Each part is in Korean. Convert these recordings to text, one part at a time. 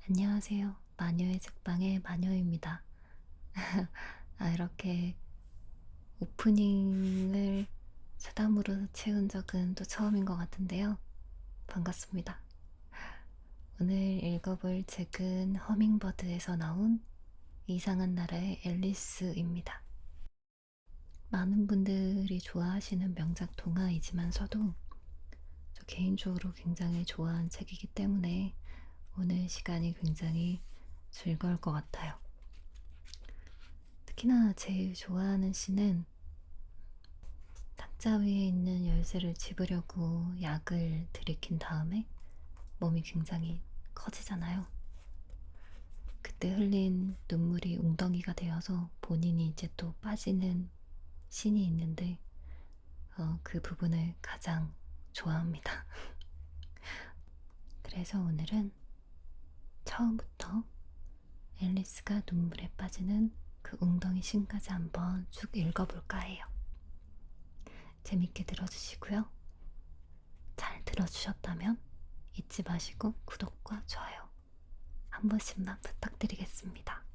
안녕하세요. 마녀의 책방의 마녀입니다. 이렇게 오프닝을 사담으로 채운 적은 또 처음인 것 같은데요. 반갑습니다. 오늘 읽어볼 책은 허밍버드에서 나온 이상한 나라의 앨리스입니다. 많은 분들이 좋아하시는 명작 동화이지만서도 저 개인적으로 굉장히 좋아하는 책이기 때문에 오늘 시간이 굉장히 즐거울 것 같아요. 특히나 제일 좋아하는 씬은 탁자 위에 있는 열쇠를 집으려고 약을 들이킨 다음에 몸이 굉장히 커지잖아요. 그때 흘린 눈물이 웅덩이가 되어서 본인이 이제 또 빠지는 씬이 있는데 그 부분을 가장 좋아합니다. 그래서 오늘은 처음부터 앨리스가 눈물에 빠지는 그 웅덩이 씬까지 한번 쭉 읽어볼까 해요. 재밌게 들어주시고요. 잘 들어주셨다면 잊지 마시고 구독과 좋아요 한 번씩만 부탁드리겠습니다.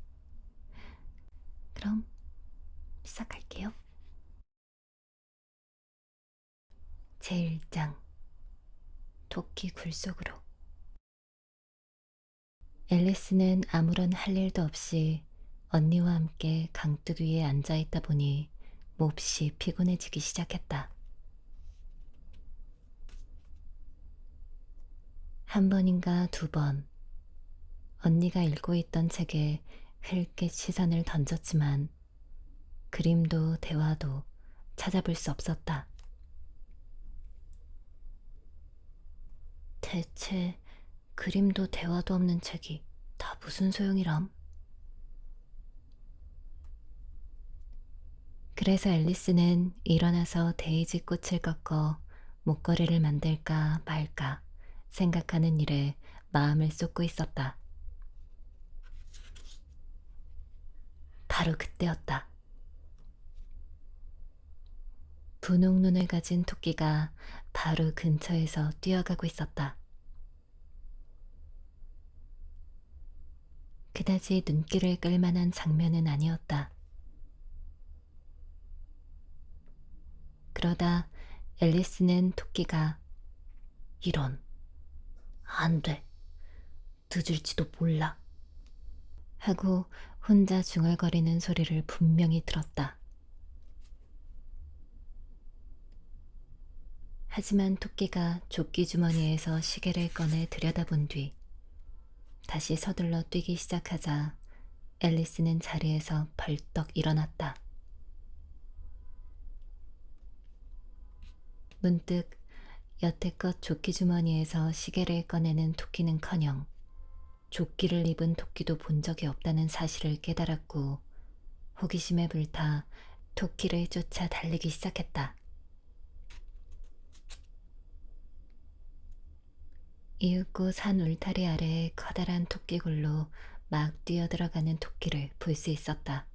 그럼 시작할게요. 제1장 토끼 굴 속으로. 앨리스는 아무런 할 일도 없이 언니와 함께 강둑 위에 앉아있다 보니 몹시 피곤해지기 시작했다. 한 번인가 두 번 언니가 읽고 있던 책에 흘낏 시선을 던졌지만 그림도 대화도 찾아볼 수 없었다. 대체 그림도 대화도 없는 책이 다 무슨 소용이람? 그래서 앨리스는 일어나서 데이지 꽃을 꺾어 목걸이를 만들까 말까 생각하는 일에 마음을 쏟고 있었다. 바로 그때였다. 분홍 눈을 가진 토끼가 바로 근처에서 뛰어가고 있었다. 그다지 눈길을 끌만한 장면은 아니었다. 그러다 앨리스는 토끼가 이런, 안 돼, 늦을지도 몰라 하고 혼자 중얼거리는 소리를 분명히 들었다. 하지만 토끼가 조끼 주머니에서 시계를 꺼내 들여다본 뒤 다시 서둘러 뛰기 시작하자 앨리스는 자리에서 벌떡 일어났다. 문득 여태껏 조끼 주머니에서 시계를 꺼내는 토끼는커녕 조끼를 입은 토끼도 본 적이 없다는 사실을 깨달았고 호기심에 불타 토끼를 쫓아 달리기 시작했다. 이윽고 산 울타리 아래에 커다란 토끼굴로 막 뛰어들어가는 토끼를 볼 수 있었다.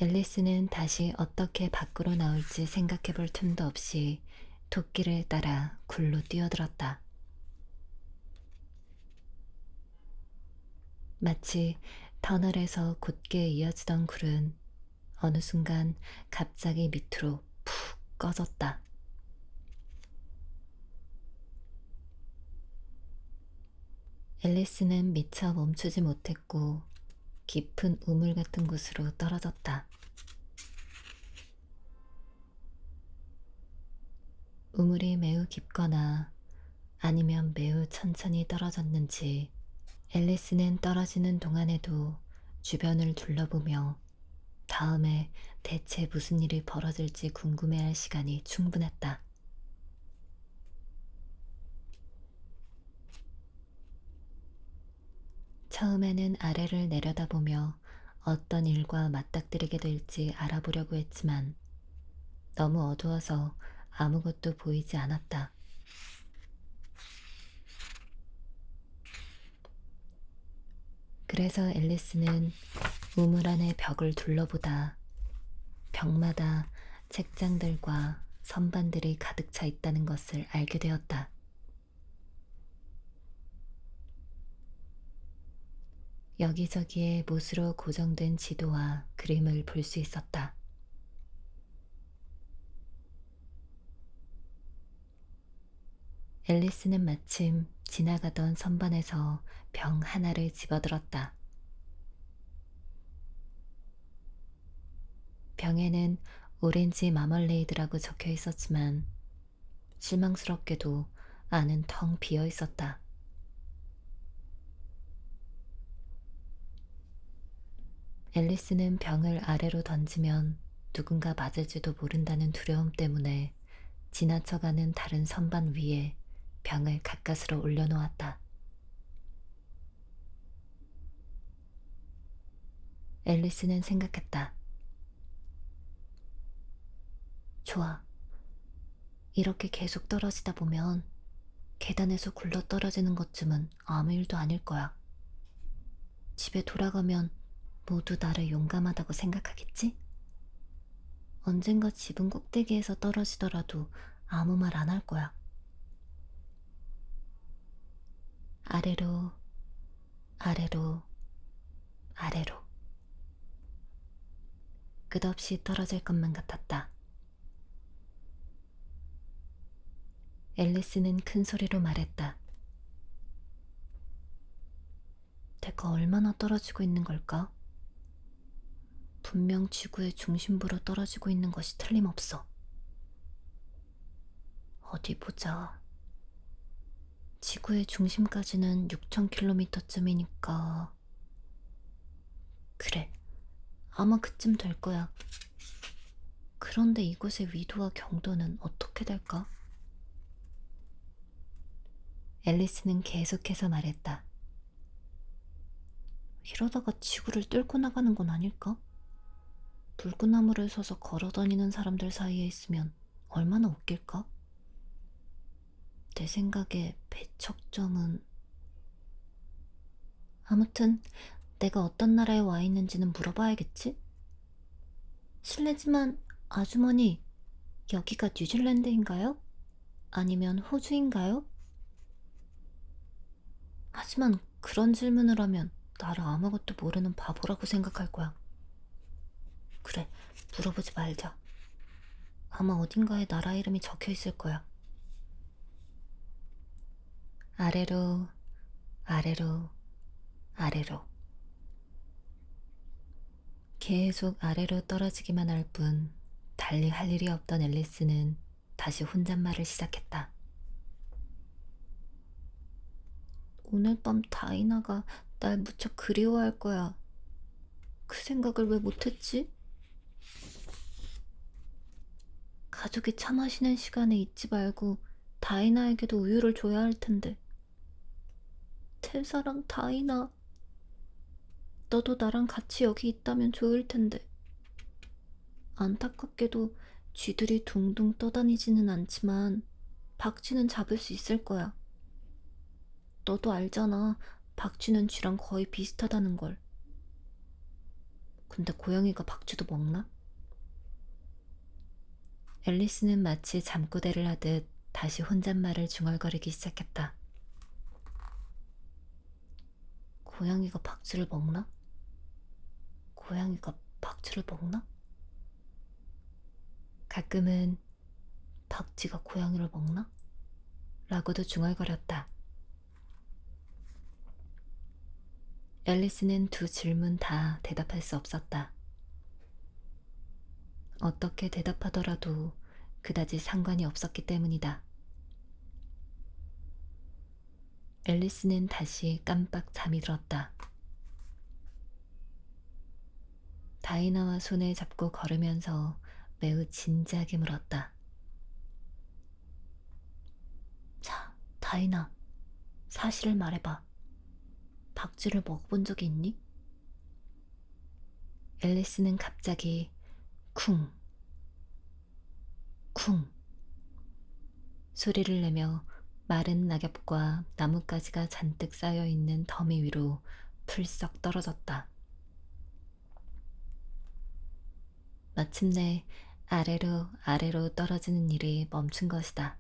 앨리스는 다시 어떻게 밖으로 나올지 생각해 볼 틈도 없이 토끼를 따라 굴로 뛰어들었다. 마치 터널에서 곧게 이어지던 굴은 어느 순간 갑자기 밑으로 푹 꺼졌다. 앨리스는 미처 멈추지 못했고 깊은 우물 같은 곳으로 떨어졌다. 우물이 매우 깊거나 아니면 매우 천천히 떨어졌는지 앨리스는 떨어지는 동안에도 주변을 둘러보며 다음에 대체 무슨 일이 벌어질지 궁금해할 시간이 충분했다. 처음에는 아래를 내려다보며 어떤 일과 맞닥뜨리게 될지 알아보려고 했지만 너무 어두워서 아무것도 보이지 않았다. 그래서 앨리스는 우물 안의 벽을 둘러보다 벽마다 책장들과 선반들이 가득 차 있다는 것을 알게 되었다. 여기저기에 못으로 고정된 지도와 그림을 볼 수 있었다. 앨리스는 마침 지나가던 선반에서 병 하나를 집어들었다. 병에는 오렌지 마멀레이드라고 적혀 있었지만 실망스럽게도 안은 텅 비어 있었다. 앨리스는 병을 아래로 던지면 누군가 맞을지도 모른다는 두려움 때문에 지나쳐가는 다른 선반 위에 병을 가까스로 올려놓았다. 앨리스는 생각했다. 좋아. 이렇게 계속 떨어지다 보면 계단에서 굴러 떨어지는 것쯤은 아무 일도 아닐 거야. 집에 돌아가면 모두 나를 용감하다고 생각하겠지? 언젠가 집은 꼭대기에서 떨어지더라도 아무 말 안 할 거야. 아래로, 아래로, 아래로. 끝없이 떨어질 것만 같았다. 앨리스는 큰 소리로 말했다. 내가 얼마나 떨어지고 있는 걸까? 분명 지구의 중심부로 떨어지고 있는 것이 틀림없어. 어디 보자. 지구의 중심까지는 6,000km쯤이니까. 그래, 아마 그쯤 될 거야. 그런데 이곳의 위도와 경도는 어떻게 될까? 앨리스는 계속해서 말했다. 이러다가 지구를 뚫고 나가는 건 아닐까? 불구나무를 서서 걸어다니는 사람들 사이에 있으면 얼마나 웃길까? 내 생각에 배척점은... 아무튼 내가 어떤 나라에 와 있는지는 물어봐야겠지? 실례지만 아주머니, 여기가 뉴질랜드인가요? 아니면 호주인가요? 하지만 그런 질문을 하면 나를 아무것도 모르는 바보라고 생각할 거야. 그래, 물어보지 말자. 아마 어딘가에 나라 이름이 적혀 있을 거야. 아래로, 아래로, 아래로. 계속 아래로 떨어지기만 할 뿐 달리 할 일이 없던 앨리스는 다시 혼잣말을 시작했다. 오늘 밤 다이나가 날 무척 그리워할 거야. 그 생각을 왜 못했지? 가족이 차 마시는 시간에 잊지 말고 다이나에게도 우유를 줘야 할 텐데. 제 사랑 다이나, 너도 나랑 같이 여기 있다면 좋을 텐데. 안타깝게도 쥐들이 둥둥 떠다니지는 않지만 박쥐는 잡을 수 있을 거야. 너도 알잖아. 박쥐는 쥐랑 거의 비슷하다는 걸. 근데 고양이가 박쥐도 먹나? 앨리스는 마치 잠꼬대를 하듯 다시 혼잣말을 중얼거리기 시작했다. 고양이가 박쥐를 먹나? 고양이가 박쥐를 먹나? 가끔은 박쥐가 고양이를 먹나? 라고도 중얼거렸다. 앨리스는 두 질문 다 대답할 수 없었다. 어떻게 대답하더라도 그다지 상관이 없었기 때문이다. 앨리스는 다시 깜빡 잠이 들었다. 다이나와 손을 잡고 걸으면서 매우 진지하게 물었다. 자, 다이나, 사실을 말해봐. 박쥐를 먹어본 적이 있니? 앨리스는 갑자기 쿵, 쿵 소리를 내며 마른 낙엽과 나뭇가지가 잔뜩 쌓여 있는 더미 위로 풀썩 떨어졌다. 마침내 아래로 아래로 떨어지는 일이 멈춘 것이다.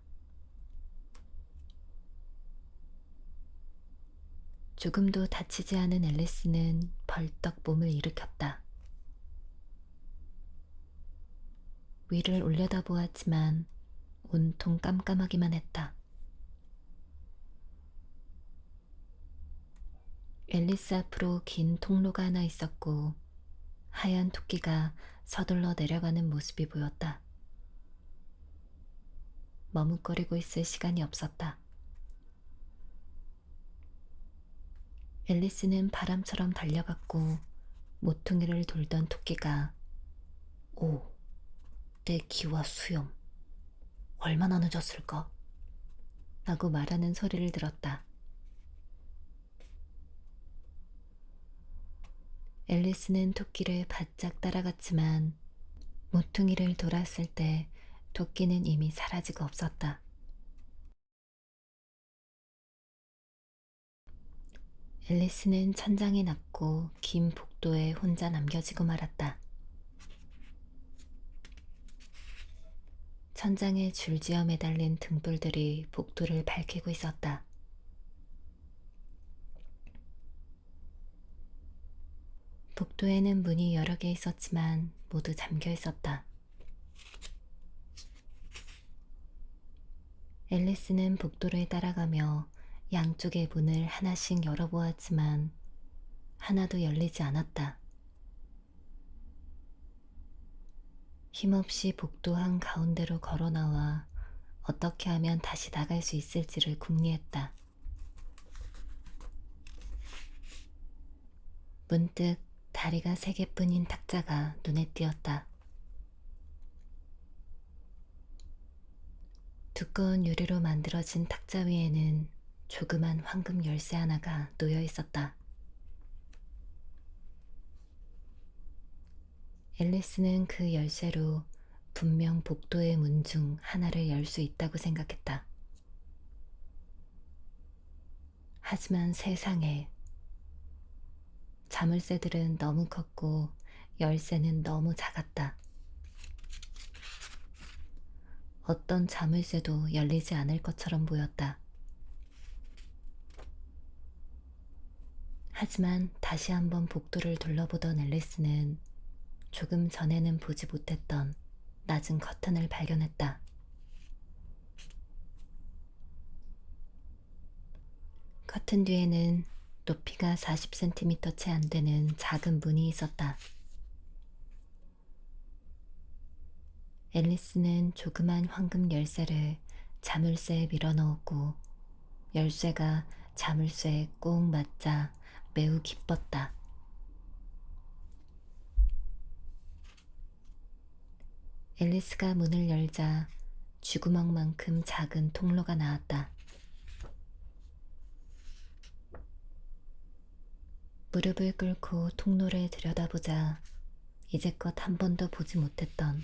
조금도 다치지 않은 앨리스는 벌떡 몸을 일으켰다. 위를 올려다보았지만 온통 깜깜하기만 했다. 앨리스 앞으로 긴 통로가 하나 있었고 하얀 토끼가 서둘러 내려가는 모습이 보였다. 머뭇거리고 있을 시간이 없었다. 앨리스는 바람처럼 달려갔고 모퉁이를 돌던 토끼가 오, 내 기와 수염, 얼마나 늦었을까? 라고 말하는 소리를 들었다. 앨리스는 토끼를 바짝 따라갔지만 모퉁이를 돌았을 때 토끼는 이미 사라지고 없었다. 앨리스는 천장이 낮고 긴 복도에 혼자 남겨지고 말았다. 천장에 줄지어 매달린 등불들이 복도를 밝히고 있었다. 복도에는 문이 여러 개 있었지만 모두 잠겨 있었다. 앨리스는 복도를 따라가며 양쪽의 문을 하나씩 열어보았지만 하나도 열리지 않았다. 힘없이 복도 한가운데로 걸어 나와 어떻게 하면 다시 나갈 수 있을지를 궁리했다. 문득 다리가 3개뿐인 탁자가 눈에 띄었다. 두꺼운 유리로 만들어진 탁자 위에는 조그만 황금 열쇠 하나가 놓여 있었다. 앨리스는 그 열쇠로 분명 복도의 문 중 하나를 열 수 있다고 생각했다. 하지만 세상에, 자물쇠들은 너무 컸고 열쇠는 너무 작았다. 어떤 자물쇠도 열리지 않을 것처럼 보였다. 하지만 다시 한번 복도를 둘러보던 앨리스는 조금 전에는 보지 못했던 낮은 커튼을 발견했다. 커튼 뒤에는 높이가 40cm 채 안 되는 작은 문이 있었다. 앨리스는 조그만 황금 열쇠를 자물쇠에 밀어 넣었고 열쇠가 자물쇠에 꼭 맞자 매우 기뻤다. 앨리스가 문을 열자 쥐구멍만큼 작은 통로가 나왔다. 무릎을 꿇고 통로를 들여다보자 이제껏 한 번도 보지 못했던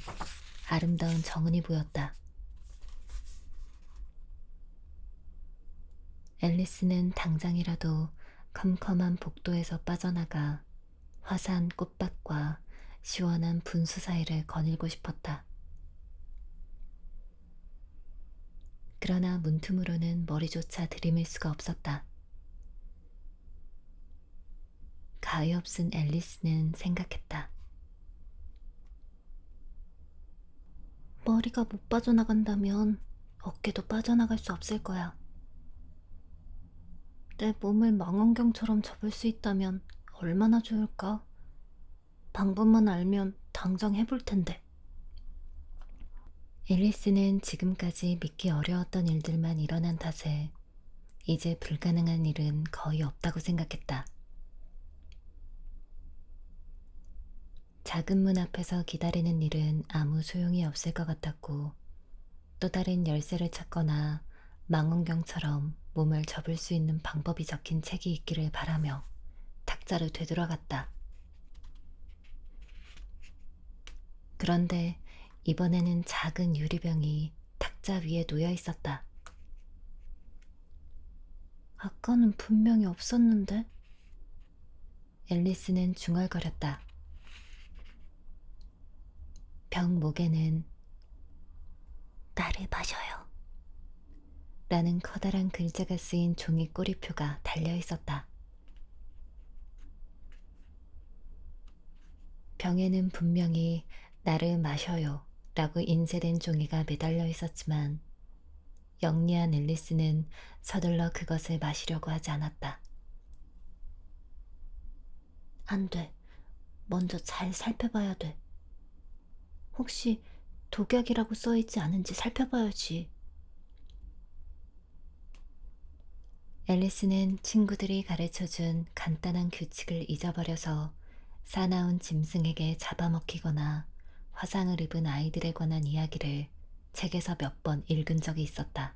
아름다운 정은이 보였다. 앨리스는 당장이라도 컴컴한 복도에서 빠져나가 화사한 꽃밭과 시원한 분수 사이를 거닐고 싶었다. 그러나 문틈으로는 머리조차 들이밀 수가 없었다. 가엾은 앨리스는 생각했다. 머리가 못 빠져나간다면 어깨도 빠져나갈 수 없을 거야. 내 몸을 망원경처럼 접을 수 있다면 얼마나 좋을까? 방법만 알면 당장 해볼 텐데. 앨리스는 지금까지 믿기 어려웠던 일들만 일어난 탓에 이제 불가능한 일은 거의 없다고 생각했다. 작은 문 앞에서 기다리는 일은 아무 소용이 없을 것 같았고 또 다른 열쇠를 찾거나 망원경처럼 몸을 접을 수 있는 방법이 적힌 책이 있기를 바라며 탁자를 되돌아갔다. 그런데 이번에는 작은 유리병이 탁자 위에 놓여 있었다. 아까는 분명히 없었는데? 앨리스는 중얼거렸다. 병 목에는 나를 마셔요 라는 커다란 글자가 쓰인 종이 꼬리표가 달려 있었다. 병에는 분명히 나를 마셔요 라고 인쇄된 종이가 매달려 있었지만 영리한 앨리스는 서둘러 그것을 마시려고 하지 않았다. 안 돼. 먼저 잘 살펴봐야 돼. 혹시 독약이라고 써있지 않은지 살펴봐야지. 앨리스는 친구들이 가르쳐준 간단한 규칙을 잊어버려서 사나운 짐승에게 잡아먹히거나 화상을 입은 아이들에 관한 이야기를 책에서 몇 번 읽은 적이 있었다.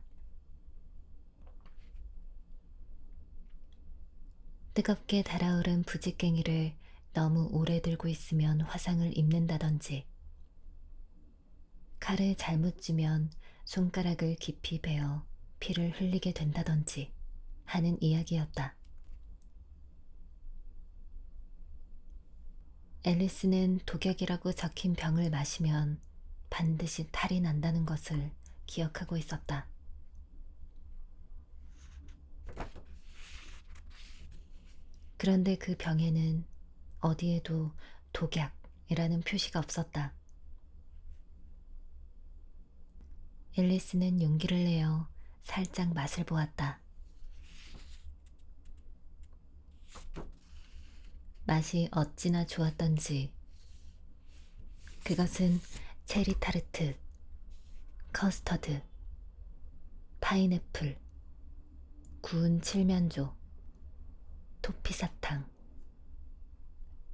뜨겁게 달아오른 부직갱이를 너무 오래 들고 있으면 화상을 입는다든지, 칼을 잘못 쥐면 손가락을 깊이 베어 피를 흘리게 된다든지 하는 이야기였다. 앨리스는 독약이라고 적힌 병을 마시면 반드시 탈이 난다는 것을 기억하고 있었다. 그런데 그 병에는 어디에도 독약이라는 표시가 없었다. 앨리스는 용기를 내어 살짝 맛을 보았다. 맛이 어찌나 좋았던지. 그것은 체리 타르트, 커스터드, 파인애플, 구운 칠면조, 토피사탕,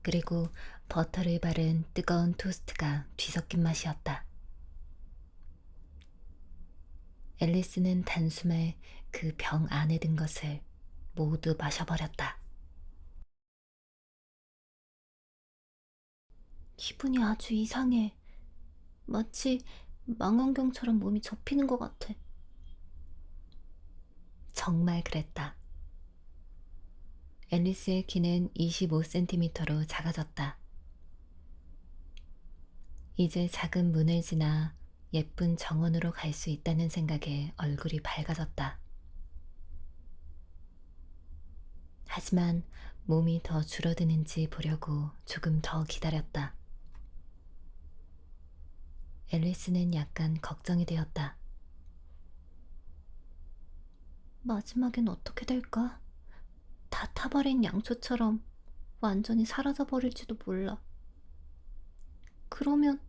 그리고 버터를 바른 뜨거운 토스트가 뒤섞인 맛이었다. 앨리스는 단숨에 그 병 안에 든 것을 모두 마셔버렸다. 기분이 아주 이상해. 마치 망원경처럼 몸이 접히는 것 같아. 정말 그랬다. 앨리스의 키는 25cm로 작아졌다. 이제 작은 문을 지나 예쁜 정원으로 갈 수 있다는 생각에 얼굴이 밝아졌다. 하지만 몸이 더 줄어드는지 보려고 조금 더 기다렸다. 앨리스는 약간 걱정이 되었다. 마지막엔 어떻게 될까? 다 타버린 양초처럼 완전히 사라져버릴지도 몰라. 그러면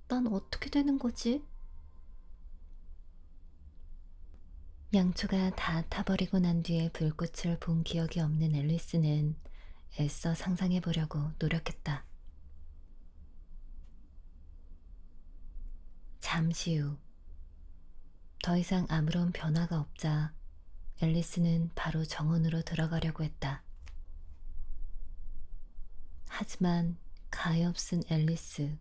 난 어떻게 되는 거지? 양초가 다 타버리고 난 뒤에 불꽃을 본 기억이 없는 앨리스는 애써 상상해 보려고 노력했다. 잠시 후, 더 이상 아무런 변화가 없자 앨리스는 바로 정원으로 들어가려고 했다. 하지만 가엾은 앨리스.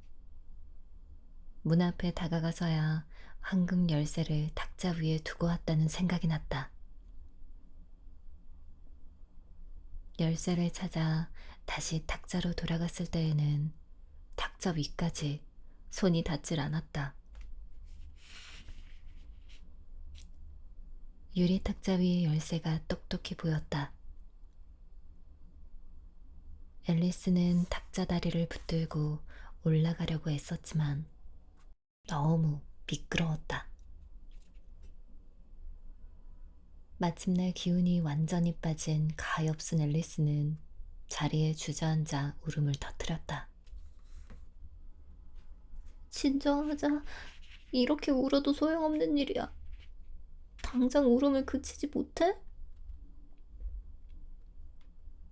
문 앞에 다가가서야 황금 열쇠를 탁자 위에 두고 왔다는 생각이 났다. 열쇠를 찾아 다시 탁자로 돌아갔을 때에는 탁자 위까지 손이 닿질 않았다. 유리 탁자 위의 열쇠가 똑똑히 보였다. 앨리스는 탁자 다리를 붙들고 올라가려고 애썼지만 너무 미끄러웠다. 마침내 기운이 완전히 빠진 가엾은 앨리스는 자리에 주저앉아 울음을 터뜨렸다. 진정하자. 이렇게 울어도 소용없는 일이야. 당장 울음을 그치지 못해?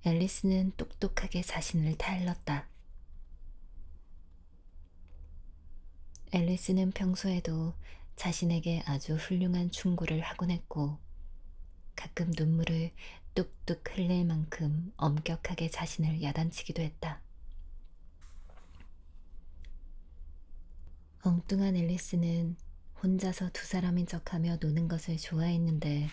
앨리스는 똑똑하게 자신을 타일렀다. 앨리스는 평소에도 자신에게 아주 훌륭한 충고를 하곤 했고 가끔 눈물을 뚝뚝 흘릴 만큼 엄격하게 자신을 야단치기도 했다. 엉뚱한 앨리스는 혼자서 두 사람인 척하며 노는 것을 좋아했는데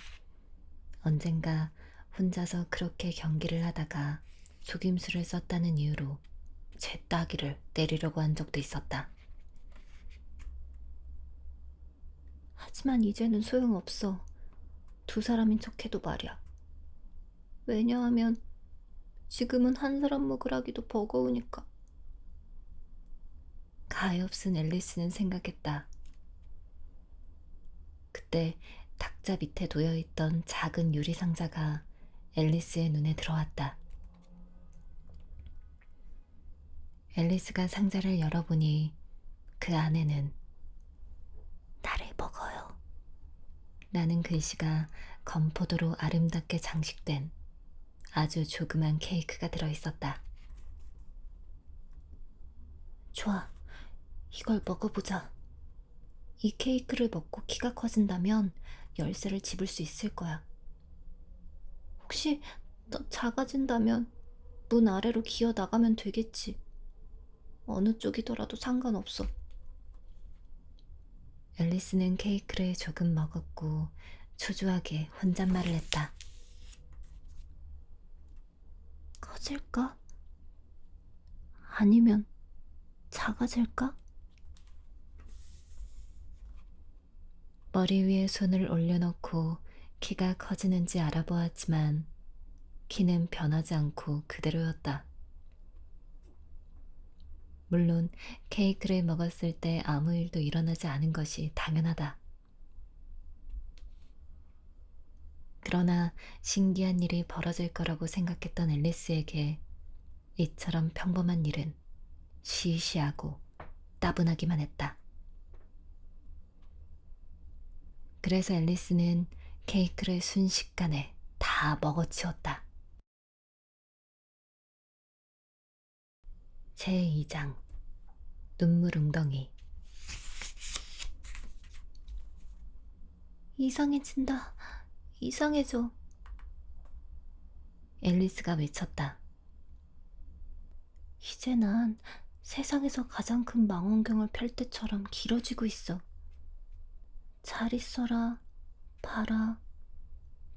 언젠가 혼자서 그렇게 경기를 하다가 속임수를 썼다는 이유로 제 따귀를 때리려고 한 적도 있었다. 하지만 이제는 소용없어. 두 사람인 척해도 말이야. 왜냐하면 지금은 한 사람 먹으라기도 버거우니까. 가엾은 앨리스는 생각했다. 그때 탁자 밑에 놓여있던 작은 유리 상자가 앨리스의 눈에 들어왔다. 앨리스가 상자를 열어보니 그 안에는 나를 먹어요 라는 글씨가 건포도로 아름답게 장식된 아주 조그만 케이크가 들어있었다. 좋아, 이걸 먹어보자. 이 케이크를 먹고 키가 커진다면 열쇠를 집을 수 있을 거야. 혹시 너 작아진다면 문 아래로 기어 나가면 되겠지. 어느 쪽이더라도 상관없어. 앨리스는 케이크를 조금 먹었고 초조하게 혼잣말을 했다. 커질까? 아니면 작아질까? 머리 위에 손을 올려놓고 키가 커지는지 알아보았지만 키는 변하지 않고 그대로였다. 물론 케이크를 먹었을 때 아무 일도 일어나지 않은 것이 당연하다. 그러나 신기한 일이 벌어질 거라고 생각했던 앨리스에게 이처럼 평범한 일은 시시하고 따분하기만 했다. 그래서 앨리스는 케이크를 순식간에 다 먹어치웠다. 제2장 눈물 웅덩이. 이상해진다. 이상해져. 앨리스가 외쳤다. 이제 난 세상에서 가장 큰 망원경을 펼 때처럼 길어지고 있어. 잘 있어라, 봐라,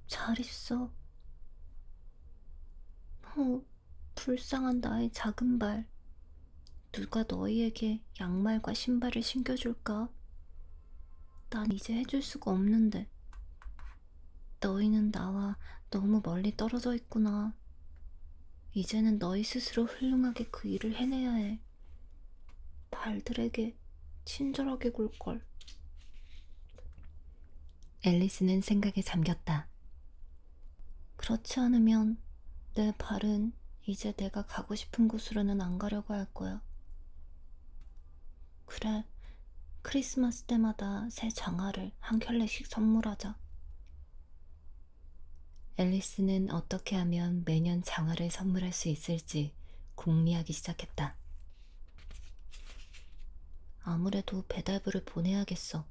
잘 있어. 불쌍한 나의 작은 발. 누가 너희에게 양말과 신발을 신겨줄까? 난 이제 해줄 수가 없는데. 너희는 나와 너무 멀리 떨어져 있구나. 이제는 너희 스스로 훌륭하게 그 일을 해내야 해. 발들에게 친절하게 굴걸. 앨리스는 생각에 잠겼다. 그렇지 않으면 내 발은 이제 내가 가고 싶은 곳으로는 안 가려고 할 거야. 그래, 크리스마스 때마다 새 장화를 한 켤레씩 선물하자. 앨리스는 어떻게 하면 매년 장화를 선물할 수 있을지 궁리하기 시작했다. 아무래도 배달부를 보내야겠어.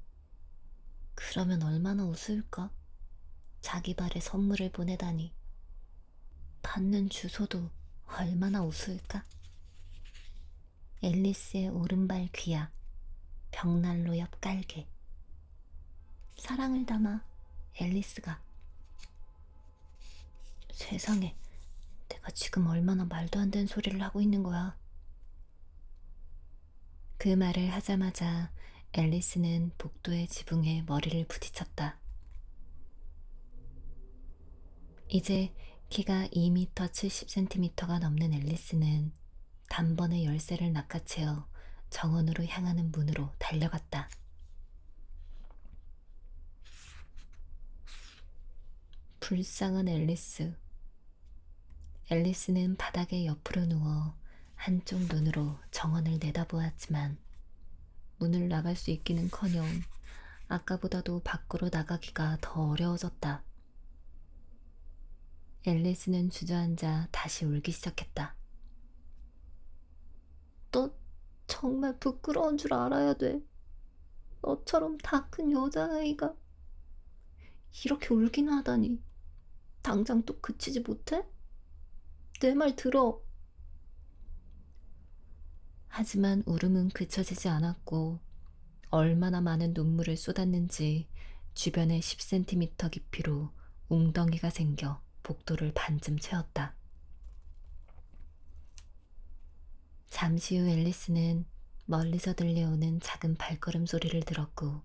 그러면 얼마나 우스울까? 자기 발에 선물을 보내다니. 받는 주소도 얼마나 우스울까? 앨리스의 오른발 귀야, 벽난로 옆 깔개. 사랑을 담아 앨리스가. 세상에, 내가 지금 얼마나 말도 안 되는 소리를 하고 있는 거야. 그 말을 하자마자 앨리스는 복도의 지붕에 머리를 부딪혔다. 이제 키가 2m 70cm가 넘는 앨리스는 단번에 열쇠를 낚아채어 정원으로 향하는 문으로 달려갔다. 불쌍한 앨리스. 앨리스는 바닥에 옆으로 누워 한쪽 눈으로 정원을 내다보았지만 문을 나갈 수 있기는커녕 아까보다도 밖으로 나가기가 더 어려워졌다. 앨리스는 주저앉아 다시 울기 시작했다. 너 정말 부끄러운 줄 알아야 돼. 너처럼 다 큰 여자아이가 이렇게 울기나 하다니. 당장 또 그치지 못해? 내 말 들어. 하지만 울음은 그쳐지지 않았고 얼마나 많은 눈물을 쏟았는지 주변에 10cm 깊이로 웅덩이가 생겨 복도를 반쯤 채웠다. 잠시 후 앨리스는 멀리서 들려오는 작은 발걸음 소리를 들었고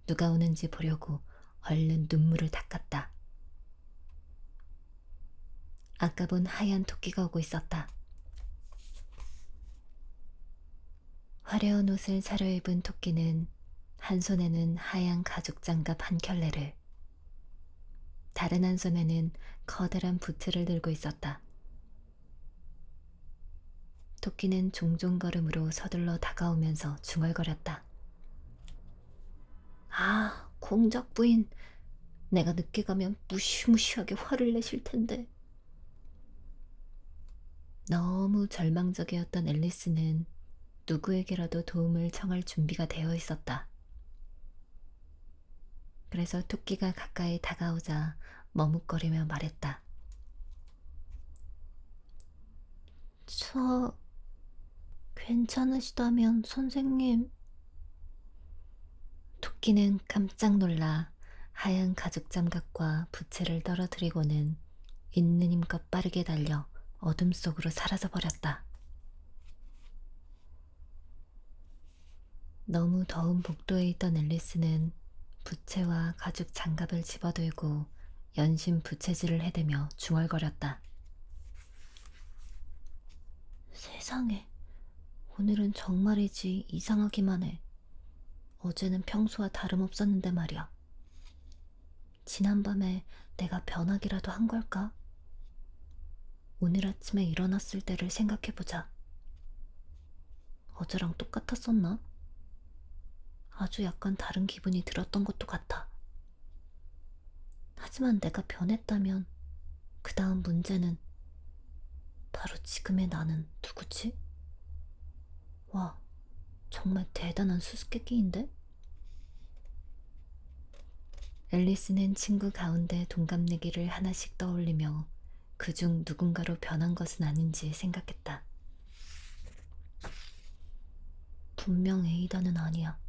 누가 오는지 보려고 얼른 눈물을 닦았다. 아까 본 하얀 토끼가 오고 있었다. 화려한 옷을 차려입은 토끼는 한 손에는 하얀 가죽 장갑 한 켤레를, 다른 한 손에는 커다란 부츠를 들고 있었다. 토끼는 종종 걸음으로 서둘러 다가오면서 중얼거렸다. 아, 공작 부인. 내가 늦게 가면 무시무시하게 화를 내실 텐데. 너무 절망적이었던 앨리스는 누구에게라도 도움을 청할 준비가 되어 있었다. 그래서 토끼가 가까이 다가오자 머뭇거리며 말했다. 저, 괜찮으시다면 선생님. 토끼는 깜짝 놀라 하얀 가죽 장갑과 부채를 떨어뜨리고는 있는 힘껏 빠르게 달려 어둠 속으로 사라져버렸다. 너무 더운 복도에 있던 앨리스는 부채와 가죽 장갑을 집어들고 연신 부채질을 해대며 중얼거렸다. 세상에, 오늘은 정말이지 이상하기만 해. 어제는 평소와 다름없었는데 말이야. 지난밤에 내가 변하기라도 한 걸까? 오늘 아침에 일어났을 때를 생각해보자. 어제랑 똑같았었나? 아주 약간 다른 기분이 들었던 것도 같아. 하지만 내가 변했다면 그 다음 문제는 바로 지금의 나는 누구지? 와, 정말 대단한 수수께끼인데? 앨리스는 친구 가운데 동갑내기를 하나씩 떠올리며 그중 누군가로 변한 것은 아닌지 생각했다. 분명 에이다는 아니야.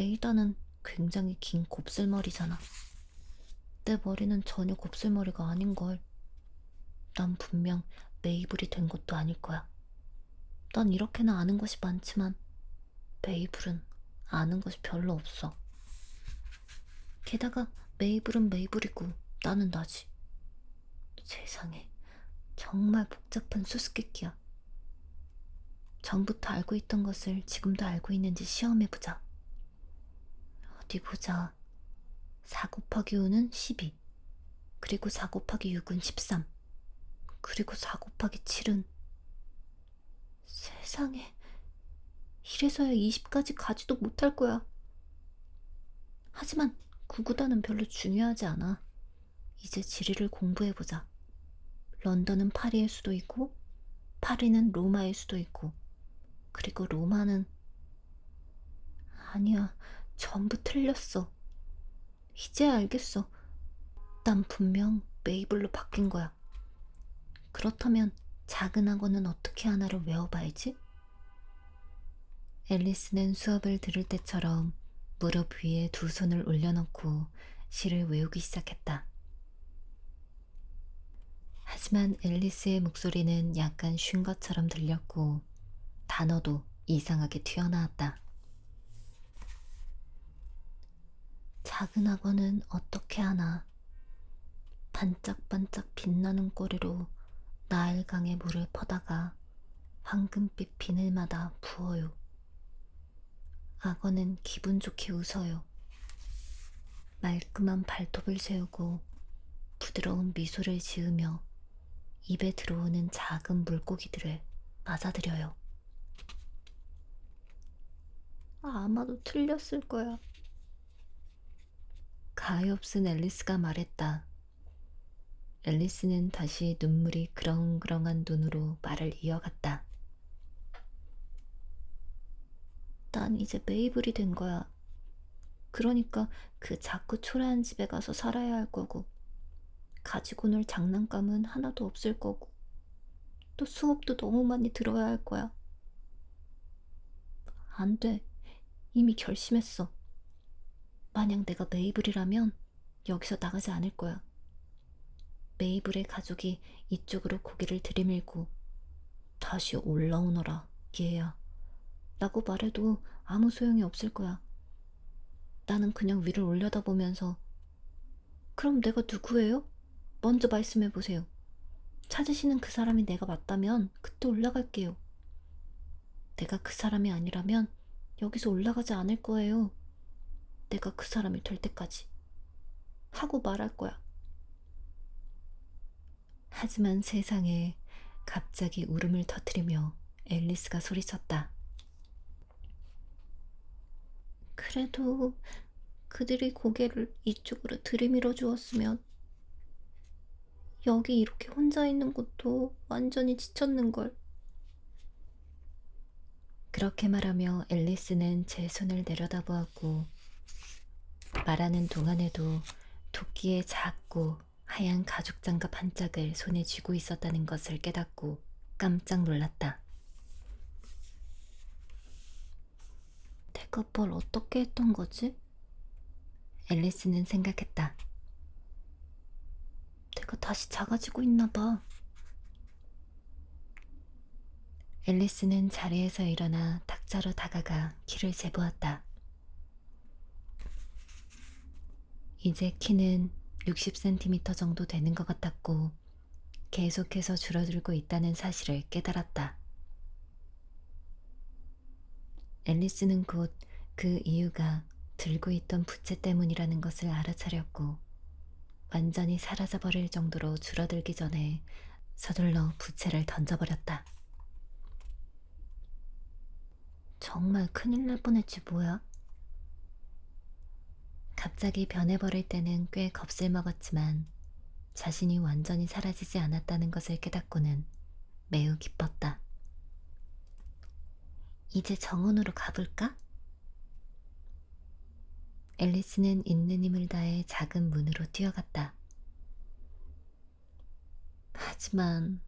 에이다는 굉장히 긴 곱슬머리잖아. 내 머리는 전혀 곱슬머리가 아닌걸. 난 분명 메이블이 된 것도 아닐 거야. 난 이렇게나 아는 것이 많지만 메이블은 아는 것이 별로 없어. 게다가 메이블은 메이블이고 나는 나지. 세상에, 정말 복잡한 수수께끼야. 전부터 알고 있던 것을 지금도 알고 있는지 시험해보자. 어디 보자. 4 곱하기 5는 12, 그리고 4 곱하기 6은 13, 그리고 4 곱하기 7은 세상에, 이래서야 20까지 가지도 못할 거야. 하지만 구구단은 별로 중요하지 않아. 이제 지리를 공부해보자. 런던은 파리일 수도 있고, 파리는 로마일 수도 있고, 그리고 로마는 아니야, 전부 틀렸어. 이제 알겠어. 난 분명 메이블로 바뀐 거야. 그렇다면 작은 학원은 어떻게 하나를 외워봐야지? 앨리스는 수업을 들을 때처럼 무릎 위에 두 손을 올려놓고 시를 외우기 시작했다. 하지만 앨리스의 목소리는 약간 쉰 것처럼 들렸고 단어도 이상하게 튀어나왔다. 작은 학원은 어떻게 하나. 반짝반짝 빛나는 꼬리로 나일강에 물을 퍼다가 황금빛 비늘마다 부어요. 악어는 기분 좋게 웃어요. 말끔한 발톱을 세우고 부드러운 미소를 지으며 입에 들어오는 작은 물고기들을 맞아들여요. 아마도 틀렸을 거야. 가엾은 앨리스가 말했다. 앨리스는 다시 눈물이 그렁그렁한 눈으로 말을 이어갔다. 난 이제 메이블이 된 거야. 그러니까 그 작고 초라한 집에 가서 살아야 할 거고, 가지고 놀 장난감은 하나도 없을 거고, 또 수업도 너무 많이 들어야 할 거야. 안 돼. 이미 결심했어. 만약 내가 메이블이라면 여기서 나가지 않을 거야. 메이블의 가족이 이쪽으로 고개를 들이밀고 다시 올라오너라, 얘야 라고 말해도 아무 소용이 없을 거야. 나는 그냥 위를 올려다보면서 그럼 내가 누구예요? 먼저 말씀해보세요. 찾으시는 그 사람이 내가 맞다면 그때 올라갈게요. 내가 그 사람이 아니라면 여기서 올라가지 않을 거예요. 내가 그 사람이 될 때까지. 하고 말할 거야. 하지만 세상에 갑자기 울음을 터뜨리며 앨리스가 소리쳤다. 그래도 그들이 고개를 이쪽으로 들이밀어 주었으면 여기 이렇게 혼자 있는 것도 완전히 지쳤는걸. 그렇게 말하며 앨리스는 제 손을 내려다보았고 말하는 동안에도 토끼의 작고 하얀 가죽 장갑 한 짝을 손에 쥐고 있었다는 것을 깨닫고 깜짝 놀랐다. 내가 뭘 어떻게 했던 거지? 앨리스는 생각했다. 내가 다시 작아지고 있나 봐. 앨리스는 자리에서 일어나 탁자로 다가가 키를 재보았다. 이제 키는 60cm 정도 되는 것 같았고 계속해서 줄어들고 있다는 사실을 깨달았다. 앨리스는 곧 그 이유가 들고 있던 부채 때문이라는 것을 알아차렸고 완전히 사라져버릴 정도로 줄어들기 전에 서둘러 부채를 던져버렸다. 정말 큰일 날 뻔했지 뭐야? 갑자기 변해버릴 때는 꽤 겁을 먹었지만 자신이 완전히 사라지지 않았다는 것을 깨닫고는 매우 기뻤다. 이제 정원으로 가볼까? 앨리스는 있는 힘을 다해 작은 문으로 뛰어갔다. 하지만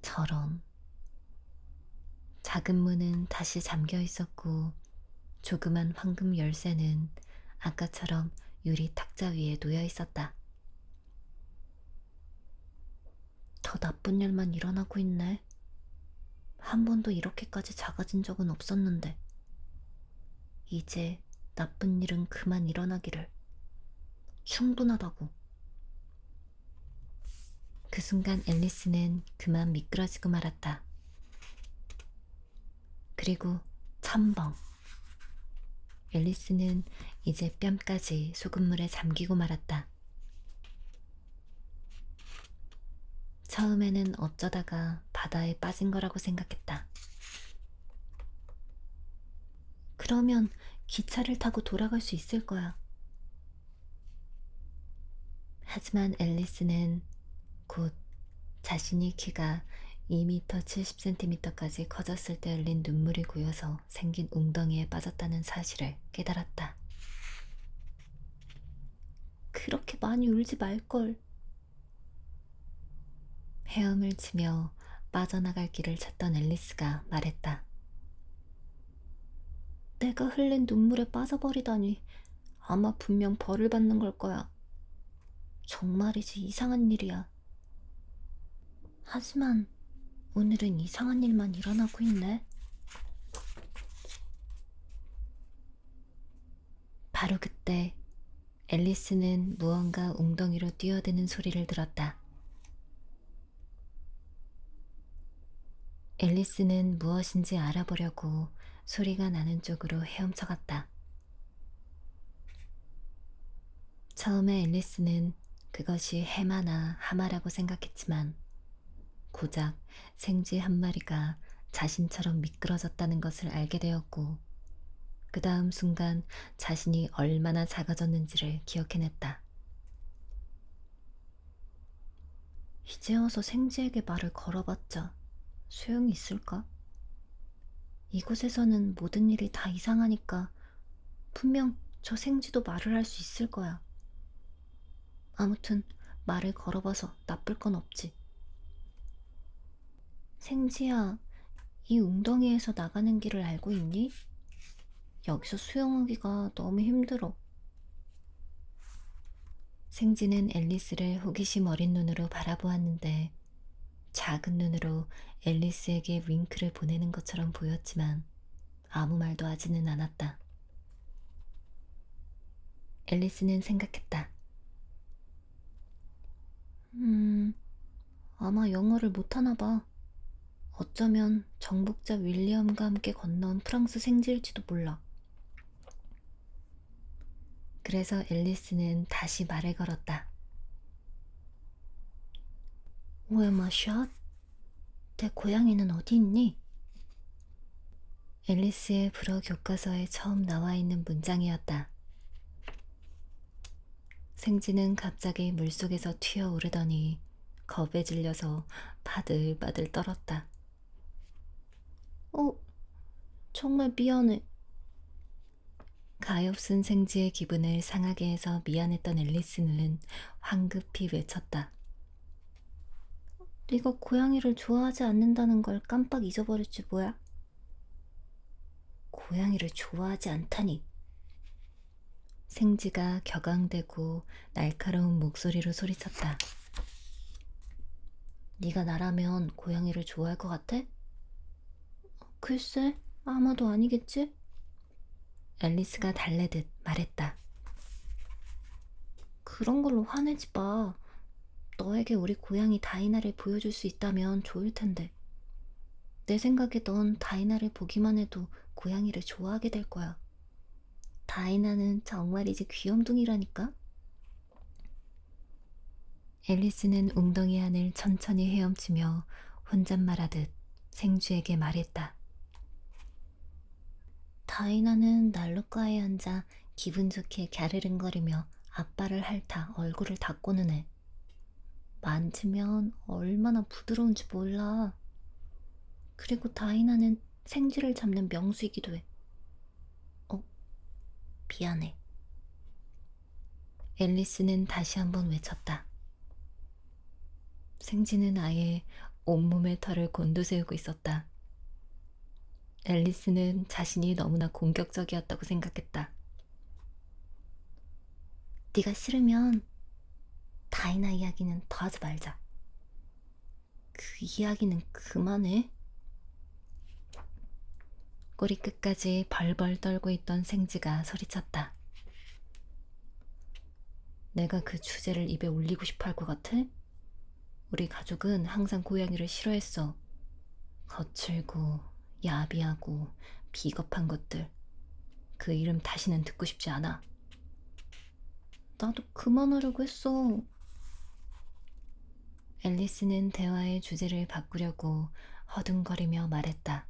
저런. 작은 문은 다시 잠겨 있었고 조그만 황금 열쇠는 아까처럼 유리 탁자 위에 놓여 있었다. 더 나쁜 일만 일어나고 있네. 한 번도 이렇게까지 작아진 적은 없었는데. 이제 나쁜 일은 그만 일어나기를. 충분하다고. 그 순간 앨리스는 그만 미끄러지고 말았다. 그리고 첨벙. 앨리스는 이제 뺨까지 소금물에 잠기고 말았다. 처음에는 어쩌다가 바다에 빠진 거라고 생각했다. 그러면 기차를 타고 돌아갈 수 있을 거야. 하지만 앨리스는 곧 자신이 키가 2m 70cm까지 커졌을 때 흘린 눈물이 고여서 생긴 웅덩이에 빠졌다는 사실을 깨달았다. 그렇게 많이 울지 말걸. 헤엄을 치며 빠져나갈 길을 찾던 앨리스가 말했다. 내가 흘린 눈물에 빠져버리다니 아마 분명 벌을 받는 걸 거야. 정말이지 이상한 일이야. 하지만 오늘은 이상한 일만 일어나고 있네. 바로 그때 앨리스는 무언가 웅덩이로 뛰어드는 소리를 들었다. 앨리스는 무엇인지 알아보려고 소리가 나는 쪽으로 헤엄쳐갔다. 처음에 앨리스는 그것이 해마나 하마라고 생각했지만 고작 생쥐 한 마리가 자신처럼 미끄러졌다는 것을 알게 되었고 그 다음 순간 자신이 얼마나 작아졌는지를 기억해냈다. 이제 와서 생쥐에게 말을 걸어봤자 소용이 있을까? 이곳에서는 모든 일이 다 이상하니까 분명 저 생쥐도 말을 할 수 있을 거야. 아무튼 말을 걸어봐서 나쁠 건 없지. 생쥐야, 이 웅덩이에서 나가는 길을 알고 있니? 여기서 수영하기가 너무 힘들어. 생쥐는 앨리스를 호기심 어린 눈으로 바라보았는데 작은 눈으로 앨리스에게 윙크를 보내는 것처럼 보였지만 아무 말도 하지는 않았다. 앨리스는 생각했다. 아마 영어를 못하나 봐. 어쩌면 정복자 윌리엄과 함께 건너온 프랑스 생지일지도 몰라. 그래서 앨리스는 다시 말을 걸었다. 오에마샷? 내 고양이는 어디 있니? 앨리스의 불어 교과서에 처음 나와 있는 문장이었다. 생쥐는 갑자기 물속에서 튀어오르더니 겁에 질려서 바들바들 떨었다. 정말 미안해. 가엾은 생쥐의 기분을 상하게 해서 미안했던 앨리스는 황급히 외쳤다. 네가 고양이를 좋아하지 않는다는 걸 깜빡 잊어버렸지 뭐야? 고양이를 좋아하지 않다니. 생쥐가 격앙되고 날카로운 목소리로 소리쳤다. 네가 나라면 고양이를 좋아할 것 같아? 글쎄, 아마도 아니겠지? 앨리스가 달래듯 말했다. 그런 걸로 화내지 마. 너에게 우리 고양이 다이나를 보여줄 수 있다면 좋을 텐데. 내 생각에 넌 다이나를 보기만 해도 고양이를 좋아하게 될 거야. 다이나는 정말이지 귀염둥이라니까? 앨리스는 웅덩이 안을 천천히 헤엄치며 혼잣말하듯 생쥐에게 말했다. 다이나는 난로가에 앉아 기분 좋게 갸르릉거리며 아빠를 핥아 얼굴을 닦고는 해. 만지면 얼마나 부드러운지 몰라. 그리고 다이나는 생쥐를 잡는 명수이기도 해. 미안해. 앨리스는 다시 한번 외쳤다. 생쥐는 아예 온몸의 털을 곤두세우고 있었다. 앨리스는 자신이 너무나 공격적이었다고 생각했다. 네가 싫으면 다이나 이야기는 더 하지 말자. 그 이야기는 그만해. 꼬리 끝까지 벌벌 떨고 있던 생쥐가 소리쳤다. 내가 그 주제를 입에 올리고 싶어 할 것 같아? 우리 가족은 항상 고양이를 싫어했어. 거칠고 야비하고 비겁한 것들. 그 이름 다시는 듣고 싶지 않아. 나도 그만하려고 했어. 앨리스는 대화의 주제를 바꾸려고 허둥거리며 말했다.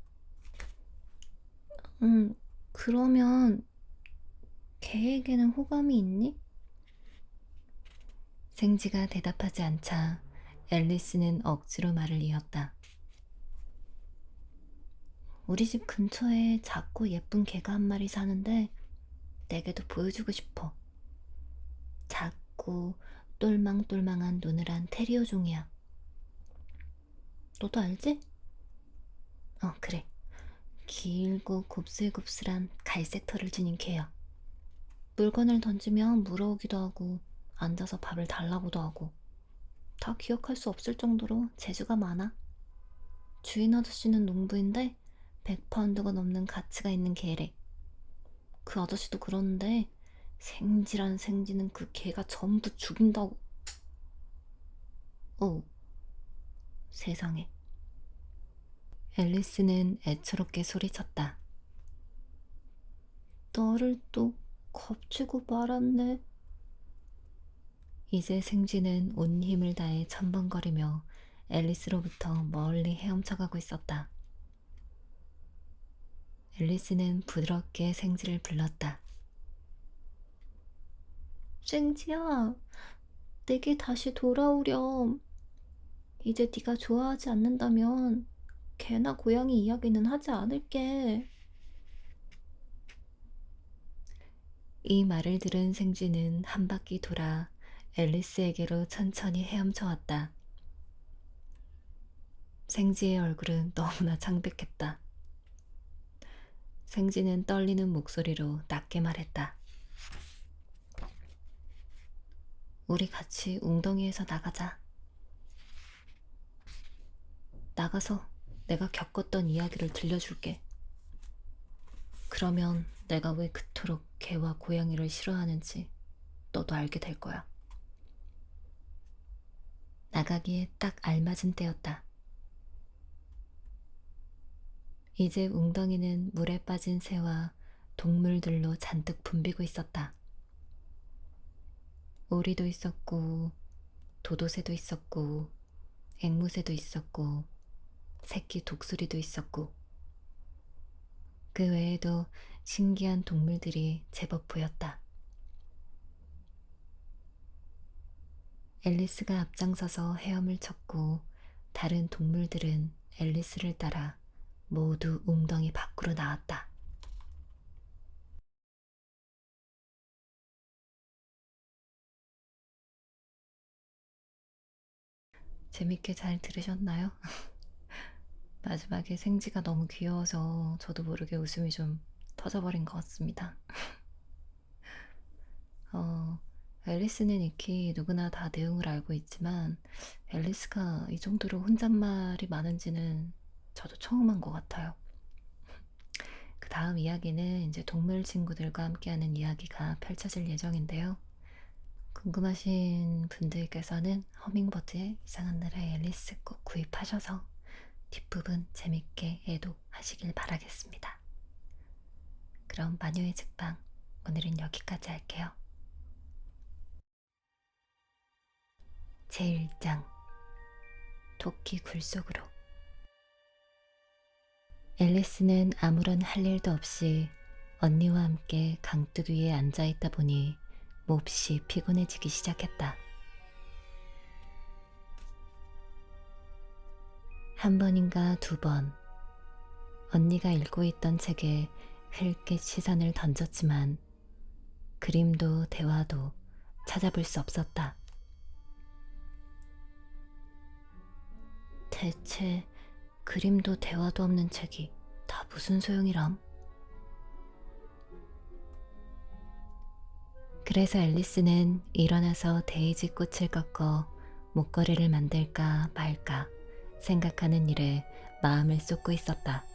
그러면 걔에게는 호감이 있니? 생쥐가 대답하지 않자 앨리스는 억지로 말을 이었다. 우리 집 근처에 작고 예쁜 개가 한 마리 사는데 내게도 보여주고 싶어. 작고 똘망똘망한 눈을 한 테리어 종이야. 너도 알지? 그래. 길고 곱슬곱슬한 갈색 털을 지닌 개야. 물건을 던지면 물어오기도 하고 앉아서 밥을 달라고도 하고 다 기억할 수 없을 정도로 재주가 많아. 주인 아저씨는 농부인데 100파운드가 넘는 가치가 있는 개래. 그 아저씨도 그러는데 생쥐란 생쥐는 그 개가 전부 죽인다고. 세상에. 앨리스는 애처롭게 소리쳤다. 너를 또 겁주고 말았네. 이제 생쥐는 온 힘을 다해 첨벙거리며 앨리스로부터 멀리 헤엄쳐가고 있었다. 앨리스는 부드럽게 생쥐를 불렀다. 생쥐야, 내게 다시 돌아오렴. 이제 네가 좋아하지 않는다면 개나 고양이 이야기는 하지 않을게. 이 말을 들은 생쥐는 한 바퀴 돌아 앨리스에게로 천천히 헤엄쳐 왔다. 생쥐의 얼굴은 너무나 창백했다. 생쥐는 떨리는 목소리로 낮게 말했다. 우리 같이 웅덩이에서 나가자. 나가서 내가 겪었던 이야기를 들려줄게. 그러면 내가 왜 그토록 개와 고양이를 싫어하는지 너도 알게 될 거야. 나가기에 딱 알맞은 때였다. 이제 웅덩이는 물에 빠진 새와 동물들로 잔뜩 붐비고 있었다. 오리도 있었고, 도도새도 있었고, 앵무새도 있었고, 새끼 독수리도 있었고, 그 외에도 신기한 동물들이 제법 보였다. 앨리스가 앞장서서 헤엄을 쳤고 다른 동물들은 앨리스를 따라 모두 웅덩이 밖으로 나왔다. 재밌게 잘 들으셨나요? 마지막에 생지가 너무 귀여워서 저도 모르게 웃음이 좀 터져버린 것 같습니다. 어, 앨리스는 익히 누구나 다 내용을 알고 있지만 앨리스가 이 정도로 혼잣말이 많은지는 저도 처음 한 것 같아요. 그 다음 이야기는 이제 동물 친구들과 함께하는 이야기가 펼쳐질 예정인데요. 궁금하신 분들께서는 허밍버드의 이상한 나라의 앨리스 꼭 구입하셔서 뒷부분 재밌게 애독하시길 바라겠습니다. 그럼 마녀의 책방 오늘은 여기까지 할게요. 제1장 토끼 굴 속으로. 앨리스는 아무런 할 일도 없이 언니와 함께 강둑 위에 앉아있다 보니 몹시 피곤해지기 시작했다. 한 번인가 두 번 언니가 읽고 있던 책에 흘낏 시선을 던졌지만 그림도 대화도 찾아볼 수 없었다. 대체 그림도 대화도 없는 책이 다 무슨 소용이람? 그래서 앨리스는 일어나서 데이지 꽃을 꺾어 목걸이를 만들까 말까 생각하는 일에 마음을 쏟고 있었다.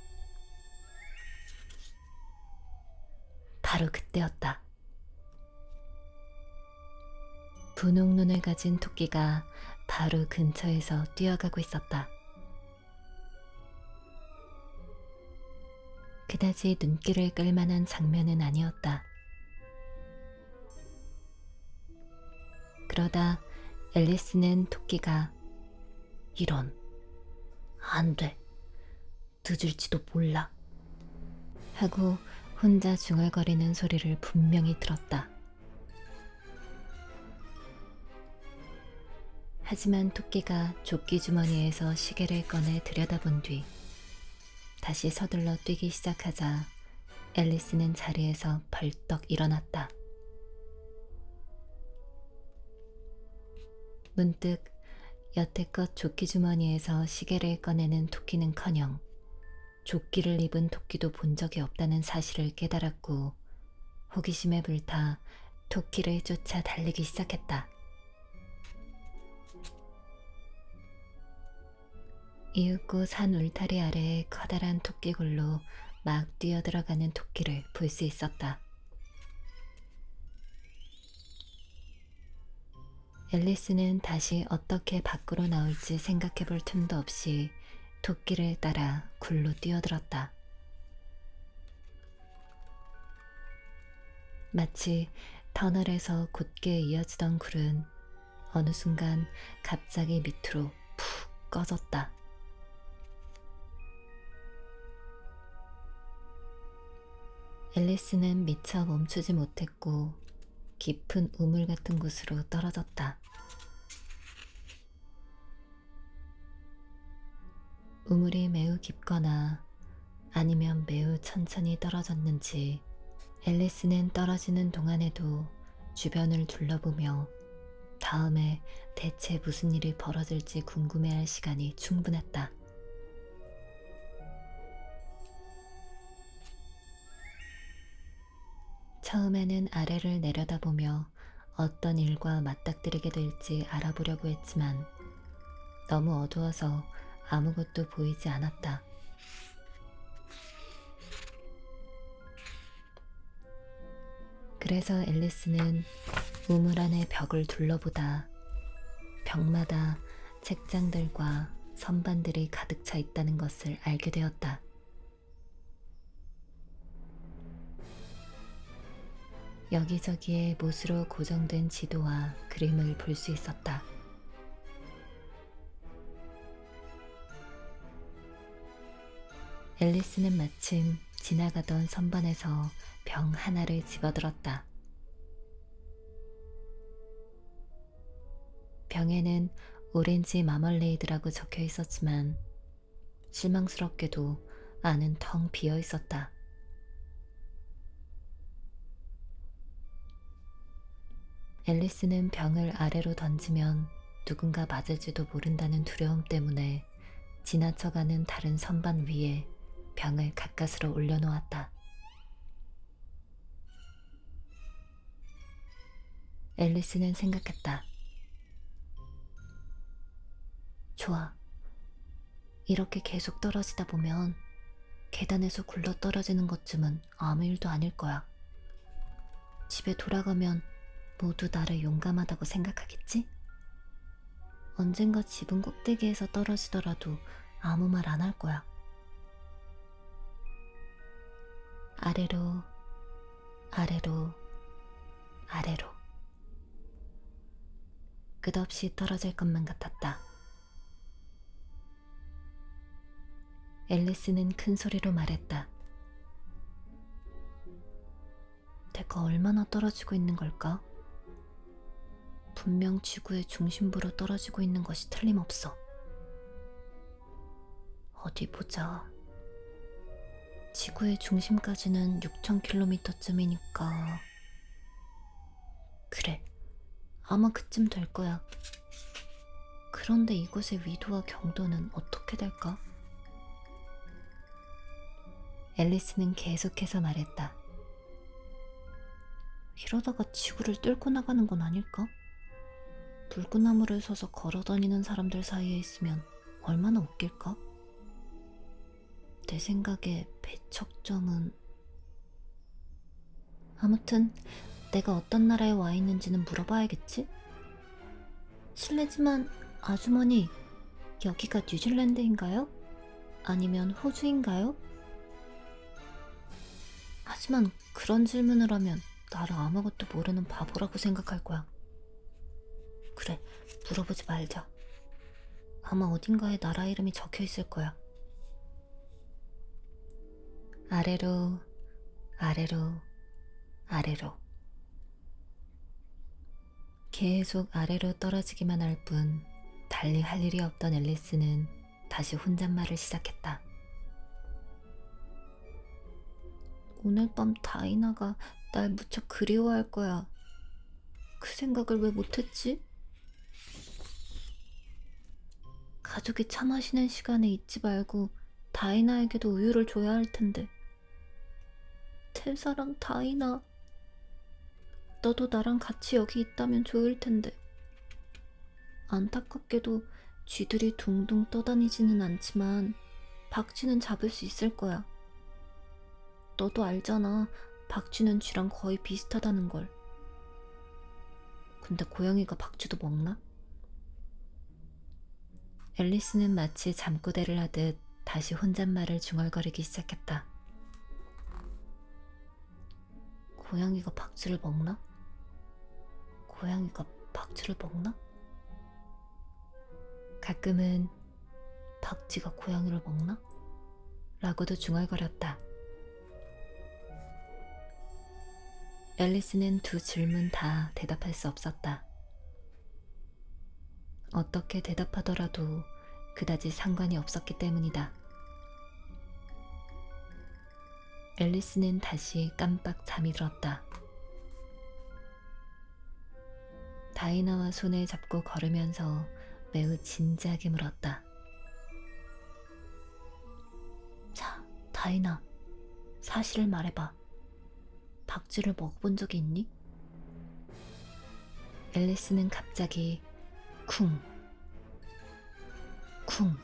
바로 그때였다. 분홍 눈을 가진 토끼가 바로 근처에서 뛰어가고 있었다. 그다지 눈길을 끌만한 장면은 아니었다. 그러다 앨리스는 토끼가 이런, 안 돼, 늦을지도 몰라 하고 혼자 중얼거리는 소리를 분명히 들었다. 하지만 토끼가 조끼 주머니에서 시계를 꺼내 들여다본 뒤 다시 서둘러 뛰기 시작하자 앨리스는 자리에서 벌떡 일어났다. 문득 여태껏 조끼 주머니에서 시계를 꺼내는 토끼는커녕 조끼를 입은 토끼도 본 적이 없다는 사실을 깨달았고 호기심에 불타 토끼를 쫓아 달리기 시작했다. 이윽고 산 울타리 아래에 커다란 토끼굴로 막 뛰어들어가는 토끼를 볼 수 있었다. 앨리스는 다시 어떻게 밖으로 나올지 생각해 볼 틈도 없이 토끼를 따라 굴로 뛰어들었다. 마치 터널에서 곧게 이어지던 굴은 어느 순간 갑자기 밑으로 푹 꺼졌다. 앨리스는 미처 멈추지 못했고 깊은 우물 같은 곳으로 떨어졌다. 우물이 매우 깊거나 아니면 매우 천천히 떨어졌는지 앨리스는 떨어지는 동안에도 주변을 둘러보며 다음에 대체 무슨 일이 벌어질지 궁금해할 시간이 충분했다. 처음에는 아래를 내려다보며 어떤 일과 맞닥뜨리게 될지 알아보려고 했지만 너무 어두워서 아무것도 보이지 않았다. 그래서 앨리스는 우물 안의 벽을 둘러보다 벽마다 책장들과 선반들이 가득 차 있다는 것을 알게 되었다. 여기저기에 못으로 고정된 지도와 그림을 볼 수 있었다. 앨리스는 마침 지나가던 선반에서 병 하나를 집어들었다. 병에는 오렌지 마멀레이드라고 적혀 있었지만 실망스럽게도 안은 텅 비어 있었다. 앨리스는 병을 아래로 던지면 누군가 맞을지도 모른다는 두려움 때문에 지나쳐가는 다른 선반 위에 병을 가까스로 올려놓았다. 앨리스는 생각했다. 좋아. 이렇게 계속 떨어지다 보면 계단에서 굴러 떨어지는 것쯤은 아무 일도 아닐 거야. 집에 돌아가면 모두 나를 용감하다고 생각하겠지? 언젠가 지붕 꼭대기에서 떨어지더라도 아무 말 안 할 거야. 아래로, 아래로, 아래로. 끝없이 떨어질 것만 같았다. 앨리스는 큰 소리로 말했다. 내가 얼마나 떨어지고 있는 걸까? 분명 지구의 중심부로 떨어지고 있는 것이 틀림없어. 어디 보자. 지구의 중심까지는 6,000km쯤이니까. 그래, 아마 그쯤 될 거야. 그런데 이곳의 위도와 경도는 어떻게 될까? 앨리스는 계속해서 말했다. 이러다가 지구를 뚫고 나가는 건 아닐까? 물구나무를 서서 걸어다니는 사람들 사이에 있으면 얼마나 웃길까? 내 생각에 배척점은... 아무튼 내가 어떤 나라에 와 있는지는 물어봐야겠지? 실례지만 아주머니, 여기가 뉴질랜드인가요? 아니면 호주인가요? 하지만 그런 질문을 하면 나를 아무것도 모르는 바보라고 생각할 거야. 그래, 물어보지 말자. 아마 어딘가에 나라 이름이 적혀 있을 거야. 아래로, 아래로, 아래로. 계속 아래로 떨어지기만 할 뿐 달리 할 일이 없던 앨리스는 다시 혼잣말을 시작했다. 오늘 밤 다이나가 날 무척 그리워할 거야. 그 생각을 왜 못했지? 가족이 차 마시는 시간에 잊지 말고 다이나에게도 우유를 줘야 할 텐데. 제 사랑 다이나, 너도 나랑 같이 여기 있다면 좋을 텐데. 안타깝게도 쥐들이 둥둥 떠다니지는 않지만 박쥐는 잡을 수 있을 거야. 너도 알잖아. 박쥐는 쥐랑 거의 비슷하다는 걸. 근데 고양이가 박쥐도 먹나? 앨리스는 마치 잠꼬대를 하듯 다시 혼잣말을 중얼거리기 시작했다. 고양이가 박쥐를 먹나? 고양이가 박쥐를 먹나? 가끔은 박쥐가 고양이를 먹나? 라고도 중얼거렸다. 앨리스는 두 질문 다 대답할 수 없었다. 어떻게 대답하더라도 그다지 상관이 없었기 때문이다. 앨리스는 다시 깜빡 잠이 들었다. 다이나와 손을 잡고 걸으면서 매우 진지하게 물었다. 자, 다이나, 사실을 말해봐. 박쥐를 먹어본 적이 있니? 앨리스는 갑자기 쿵, 쿵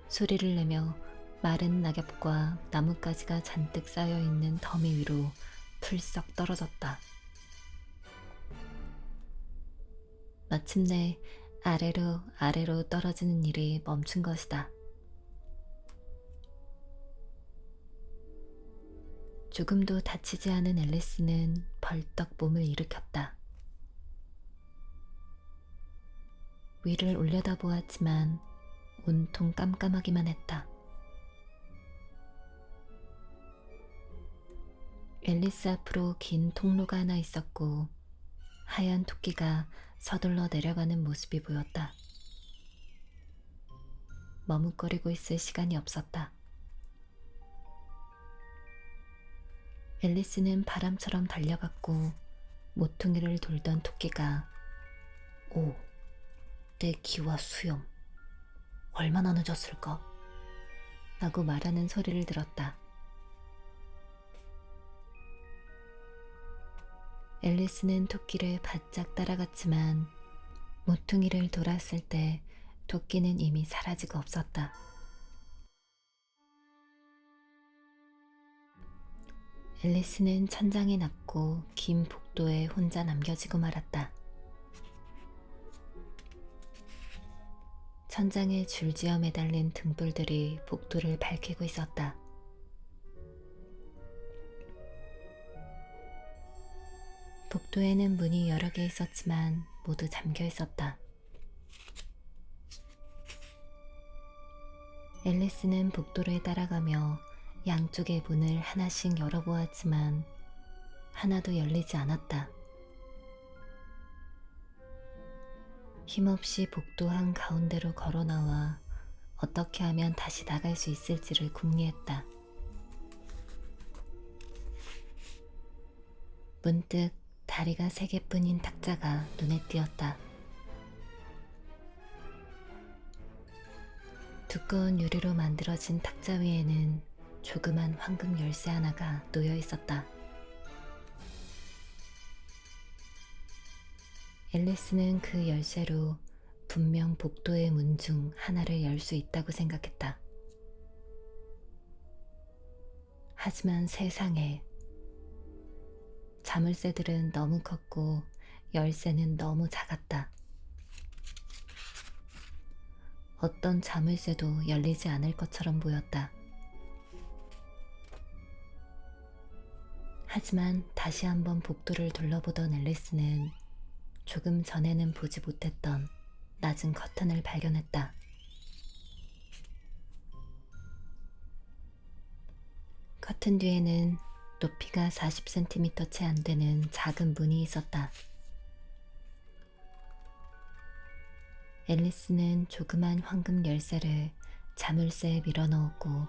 소리를 내며 마른 낙엽과 나뭇가지가 잔뜩 쌓여있는 더미 위로 풀썩 떨어졌다. 마침내 아래로 아래로 떨어지는 일이 멈춘 것이다. 조금도 다치지 않은 앨리스는 벌떡 몸을 일으켰다. 위를 올려다보았지만 온통 깜깜하기만 했다. 앨리스 앞으로 긴 통로가 하나 있었고 하얀 토끼가 서둘러 내려가는 모습이 보였다. 머뭇거리고 있을 시간이 없었다. 앨리스는 바람처럼 달려갔고 모퉁이를 돌던 토끼가 오, 내 기와 수염, 얼마나 늦었을까? 라고 말하는 소리를 들었다. 앨리스는 토끼를 바짝 따라갔지만 모퉁이를 돌았을 때 토끼는 이미 사라지고 없었다. 앨리스는 천장이 낮고 긴 복도에 혼자 남겨지고 말았다. 천장에 줄지어 매달린 등불들이 복도를 밝히고 있었다. 복도에는 문이 여러 개 있었지만 모두 잠겨 있었다. 앨리스는 복도를 따라가며 양쪽의 문을 하나씩 열어보았지만 하나도 열리지 않았다. 힘없이 복도 한가운데로 걸어나와 어떻게 하면 다시 나갈 수 있을지를 궁리했다. 문득 다리가 3개뿐인 탁자가 눈에 띄었다. 두꺼운 유리로 만들어진 탁자 위에는 조그만 황금 열쇠 하나가 놓여 있었다. 앨리스는 그 열쇠로 분명 복도의 문 중 하나를 열 수 있다고 생각했다. 하지만 세상에, 자물쇠들은 너무 컸고 열쇠는 너무 작았다. 어떤 자물쇠도 열리지 않을 것처럼 보였다. 하지만 다시 한번 복도를 둘러보던 앨리스는 조금 전에는 보지 못했던 낮은 커튼을 발견했다. 커튼 뒤에는 높이가 40cm 채 안 되는 작은 문이 있었다. 앨리스는 조그만 황금 열쇠를 자물쇠에 밀어 넣었고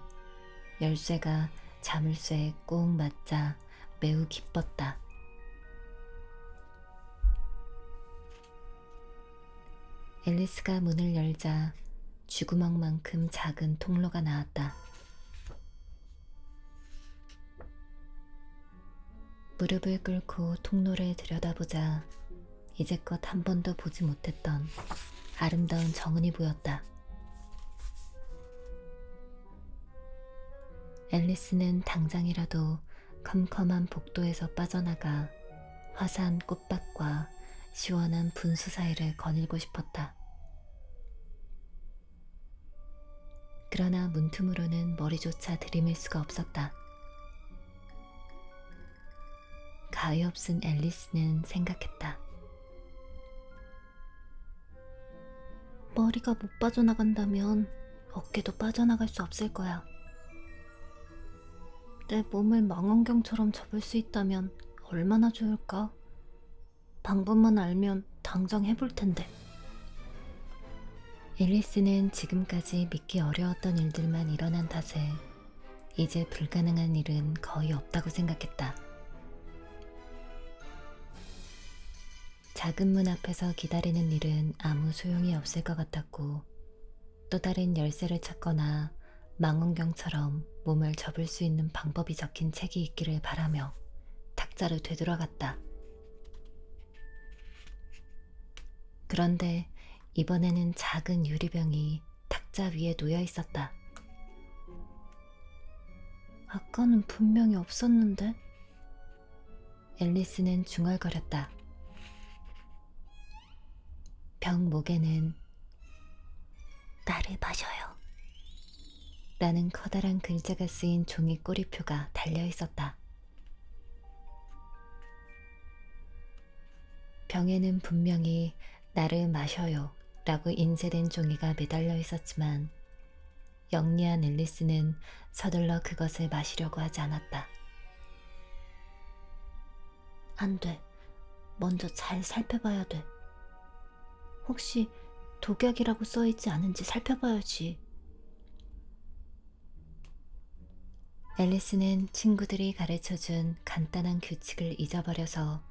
열쇠가 자물쇠에 꼭 맞자 매우 기뻤다. 앨리스가 문을 열자 쥐구멍만큼 작은 통로가 나왔다. 무릎을 꿇고 통로를 들여다보자 이제껏 한 번도 보지 못했던 아름다운 정은이 보였다. 앨리스는 당장이라도 컴컴한 복도에서 빠져나가 화사한 꽃밭과 시원한 분수 사이를 거닐고 싶었다. 그러나 문틈으로는 머리조차 들이밀 수가 없었다. 가엾은 앨리스는 생각했다. 머리가 못 빠져나간다면 어깨도 빠져나갈 수 없을 거야. 내 몸을 망원경처럼 접을 수 있다면 얼마나 좋을까? 방법만 알면 당장 해볼 텐데. 앨리스는 지금까지 믿기 어려웠던 일들만 일어난 탓에 이제 불가능한 일은 거의 없다고 생각했다. 작은 문 앞에서 기다리는 일은 아무 소용이 없을 것 같았고 또 다른 열쇠를 찾거나 망원경처럼 몸을 접을 수 있는 방법이 적힌 책이 있기를 바라며 탁자를 되돌아갔다. 그런데 이번에는 작은 유리병이 탁자 위에 놓여 있었다. 아까는 분명히 없었는데? 앨리스는 중얼거렸다. 병 목에는 나를 마셔요 라는 커다란 글자가 쓰인 종이 꼬리표가 달려 있었다. 병에는 분명히 나를 마셔요 라고 인쇄된 종이가 매달려 있었지만 영리한 앨리스는 서둘러 그것을 마시려고 하지 않았다. 안 돼. 먼저 잘 살펴봐야 돼. 혹시 독약이라고 써있지 않은지 살펴봐야지. 앨리스는 친구들이 가르쳐준 간단한 규칙을 잊어버려서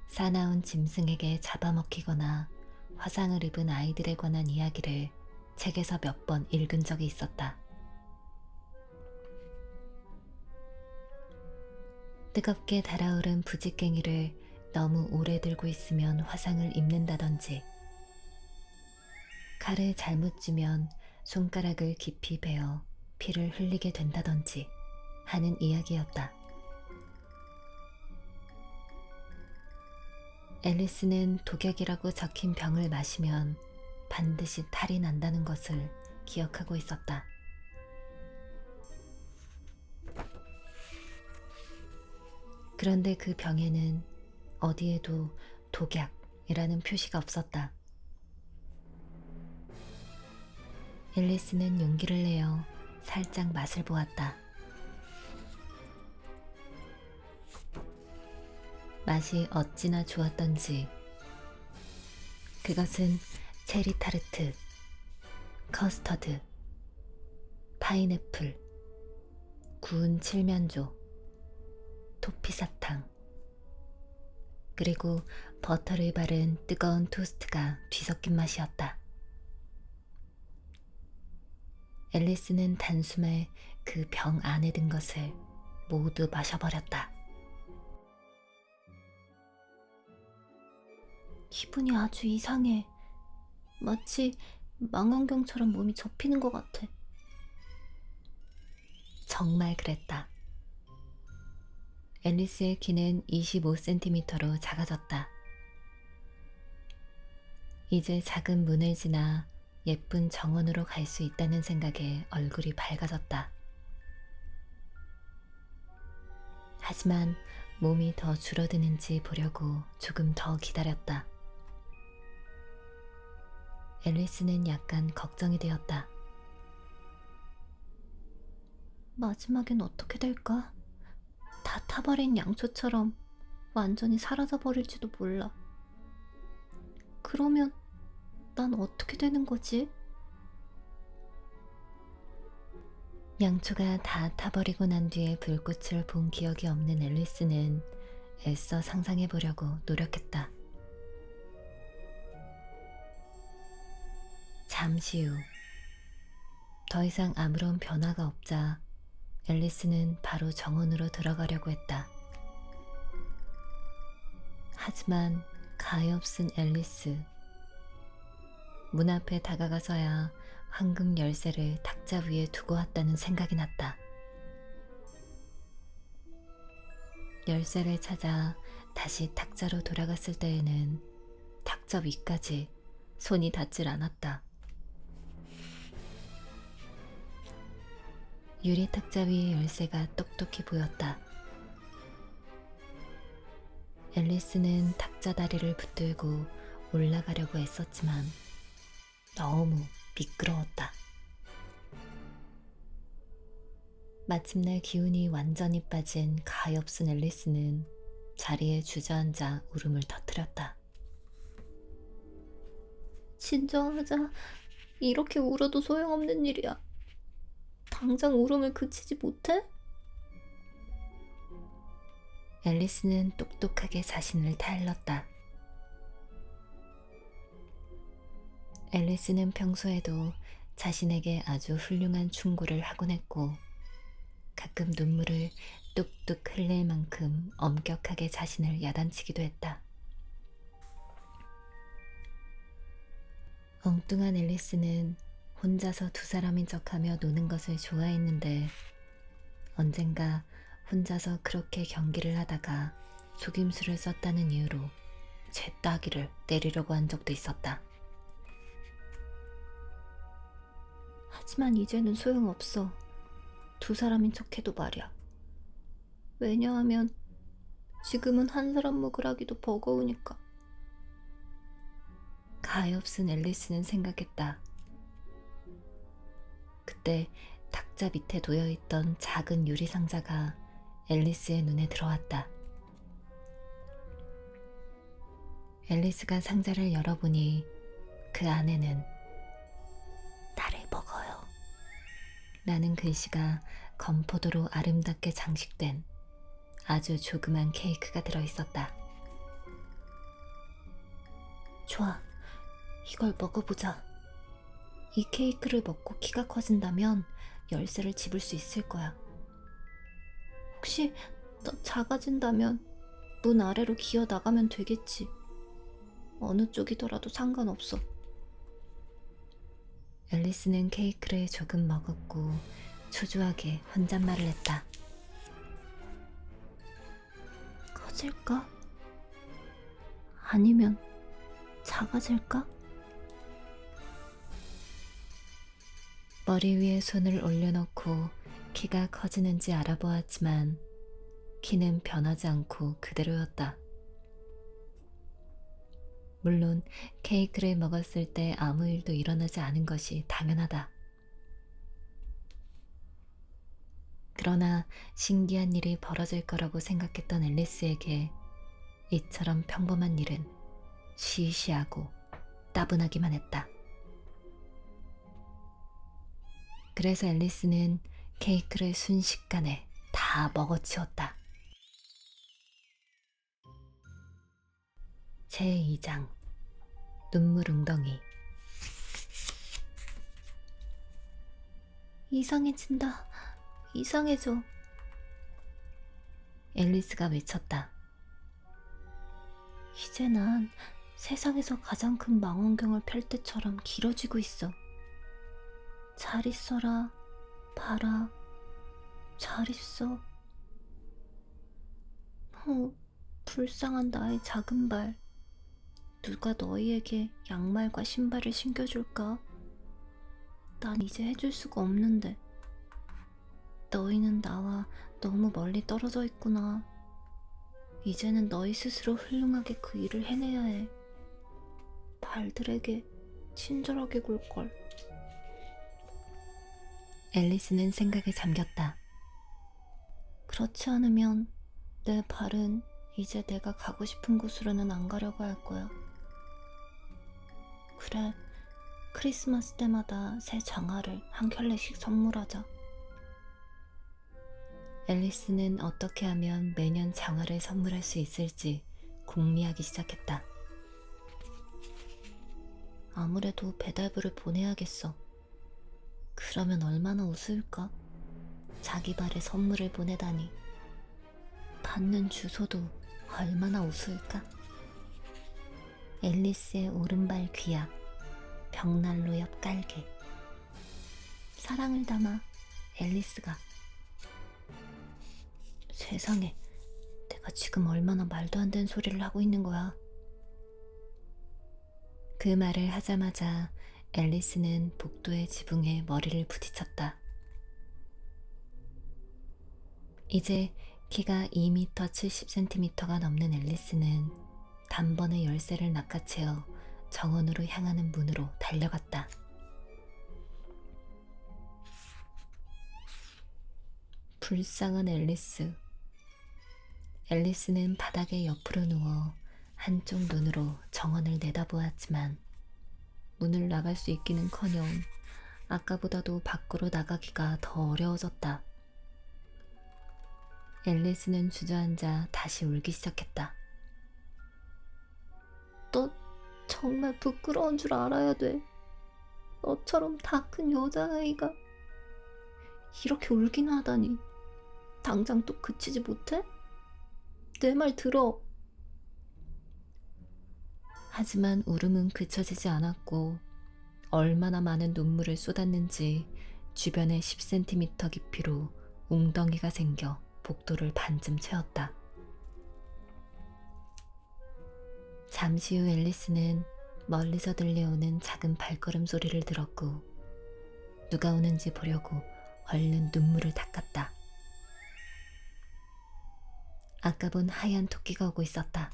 사나운 짐승에게 잡아먹히거나 화상을 입은 아이들에 관한 이야기를 책에서 몇 번 읽은 적이 있었다. 뜨겁게 달아오른 부직갱이를 너무 오래 들고 있으면 화상을 입는다던지, 칼을 잘못 쥐면 손가락을 깊이 베어 피를 흘리게 된다던지 하는 이야기였다. 앨리스는 독약이라고 적힌 병을 마시면 반드시 탈이 난다는 것을 기억하고 있었다. 그런데 그 병에는 어디에도 독약이라는 표시가 없었다. 앨리스는 용기를 내어 살짝 맛을 보았다. 맛이 어찌나 좋았던지 그것은 체리 타르트, 커스터드, 파인애플, 구운 칠면조, 토피사탕, 그리고 버터를 바른 뜨거운 토스트가 뒤섞인 맛이었다. 앨리스는 단숨에 그 병 안에 든 것을 모두 마셔버렸다. 기분이 아주 이상해. 마치 망원경처럼 몸이 접히는 것 같아. 정말 그랬다. 앨리스의 키는 25cm로 작아졌다. 이제 작은 문을 지나 예쁜 정원으로 갈 수 있다는 생각에 얼굴이 밝아졌다. 하지만 몸이 더 줄어드는지 보려고 조금 더 기다렸다. 앨리스는 약간 걱정이 되었다. 마지막엔 어떻게 될까? 다 타버린 양초처럼 완전히 사라져버릴지도 몰라. 그러면 난 어떻게 되는 거지? 양초가 다 타버리고 난 뒤에 불꽃을 본 기억이 없는 앨리스는 애써 상상해보려고 노력했다. 잠시 후, 더 이상 아무런 변화가 없자 앨리스는 바로 정원으로 들어가려고 했다. 하지만 가엾은 앨리스. 문 앞에 다가가서야 황금 열쇠를 탁자 위에 두고 왔다는 생각이 났다. 열쇠를 찾아 다시 탁자로 돌아갔을 때에는 탁자 위까지 손이 닿질 않았다. 유리 탁자 위의 열쇠가 똑똑히 보였다. 앨리스는 탁자 다리를 붙들고 올라가려고 애썼지만 너무 미끄러웠다. 마침내 기운이 완전히 빠진 가엾은 앨리스는 자리에 주저앉아 울음을 터뜨렸다. 진정하자. 이렇게 울어도 소용없는 일이야. 당장 울음을 그치지 못해? 앨리스는 똑똑하게 자신을 타일렀다. 앨리스는 평소에도 자신에게 아주 훌륭한 충고를 하곤 했고 가끔 눈물을 뚝뚝 흘릴 만큼 엄격하게 자신을 야단치기도 했다. 엉뚱한 앨리스는 혼자서 두 사람인 척하며 노는 것을 좋아했는데 언젠가 혼자서 그렇게 경기를 하다가 속임수를 썼다는 이유로 제 따귀를 때리려고 한 적도 있었다. 하지만 이제는 소용없어. 두 사람인 척해도 말이야. 왜냐하면 지금은 한 사람 먹으라기도 버거우니까. 가엾은 앨리스는 생각했다. 그때 탁자 밑에 놓여있던 작은 유리 상자가 앨리스의 눈에 들어왔다. 앨리스가 상자를 열어보니 그 안에는 나를 먹어요 라는 글씨가 건포도로 아름답게 장식된 아주 조그만 케이크가 들어있었다. 좋아, 이걸 먹어보자. 이 케이크를 먹고 키가 커진다면 열쇠를 집을 수 있을 거야. 혹시 더 작아진다면 문 아래로 기어 나가면 되겠지. 어느 쪽이더라도 상관없어. 앨리스는 케이크를 조금 먹었고 초조하게 혼잣말을 했다. 커질까? 아니면 작아질까? 머리 위에 손을 올려놓고 키가 커지는지 알아보았지만 키는 변하지 않고 그대로였다. 물론 케이크를 먹었을 때 아무 일도 일어나지 않은 것이 당연하다. 그러나 신기한 일이 벌어질 거라고 생각했던 앨리스에게 이처럼 평범한 일은 시시하고 따분하기만 했다. 그래서 앨리스는 케이크를 순식간에 다 먹어치웠다. 제2장 눈물 웅덩이. 이상해진다. 이상해져. 앨리스가 외쳤다. 이제 난 세상에서 가장 큰 망원경을 펼 때처럼 길어지고 있어. 잘 있어라, 봐라, 잘 있어. 불쌍한 나의 작은 발. 누가 너희에게 양말과 신발을 신겨줄까? 난 이제 해줄 수가 없는데. 너희는 나와 너무 멀리 떨어져 있구나. 이제는 너희 스스로 훌륭하게 그 일을 해내야 해. 발들에게 친절하게 굴걸. 앨리스는 생각에 잠겼다. 그렇지 않으면 내 발은 이제 내가 가고 싶은 곳으로는 안 가려고 할 거야. 그래, 크리스마스 때마다 새 장화를 한 켤레씩 선물하자. 앨리스는 어떻게 하면 매년 장화를 선물할 수 있을지 궁리하기 시작했다. 아무래도 배달부를 보내야겠어. 그러면 얼마나 우스울까? 자기 발에 선물을 보내다니. 받는 주소도 얼마나 우스울까? 앨리스의 오른발 귀야, 벽난로 옆 깔개. 사랑을 담아 앨리스가. 세상에, 내가 지금 얼마나 말도 안 되는 소리를 하고 있는 거야. 그 말을 하자마자 앨리스는 복도의 지붕에 머리를 부딪혔다. 이제 키가 2m 70cm가 넘는 앨리스는 단번에 열쇠를 낚아채어 정원으로 향하는 문으로 달려갔다. 불쌍한 앨리스. 앨리스는 바닥에 옆으로 누워 한쪽 눈으로 정원을 내다보았지만 문을 나갈 수 있기는커녕 아까보다도 밖으로 나가기가 더 어려워졌다. 앨리스는 주저앉아 다시 울기 시작했다. 너 정말 부끄러운 줄 알아야 돼. 너처럼 다 큰 여자아이가 이렇게 울기나 하다니. 당장 또 그치지 못해? 내 말 들어. 하지만 울음은 그쳐지지 않았고 얼마나 많은 눈물을 쏟았는지 주변에 10cm 깊이로 웅덩이가 생겨 복도를 반쯤 채웠다. 잠시 후 앨리스는 멀리서 들려오는 작은 발걸음 소리를 들었고 누가 오는지 보려고 얼른 눈물을 닦았다. 아까 본 하얀 토끼가 오고 있었다.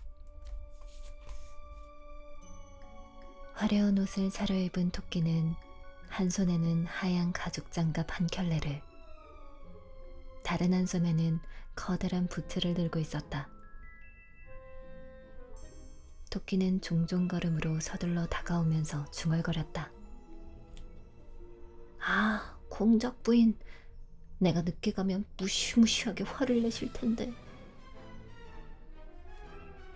화려한 옷을 차려입은 토끼는 한 손에는 하얀 가죽 장갑 한 켤레를, 다른 한 손에는 커다란 부츠를 들고 있었다. 토끼는 종종 걸음으로 서둘러 다가오면서 중얼거렸다. 아, 공작 부인. 내가 늦게 가면 무시무시하게 화를 내실 텐데.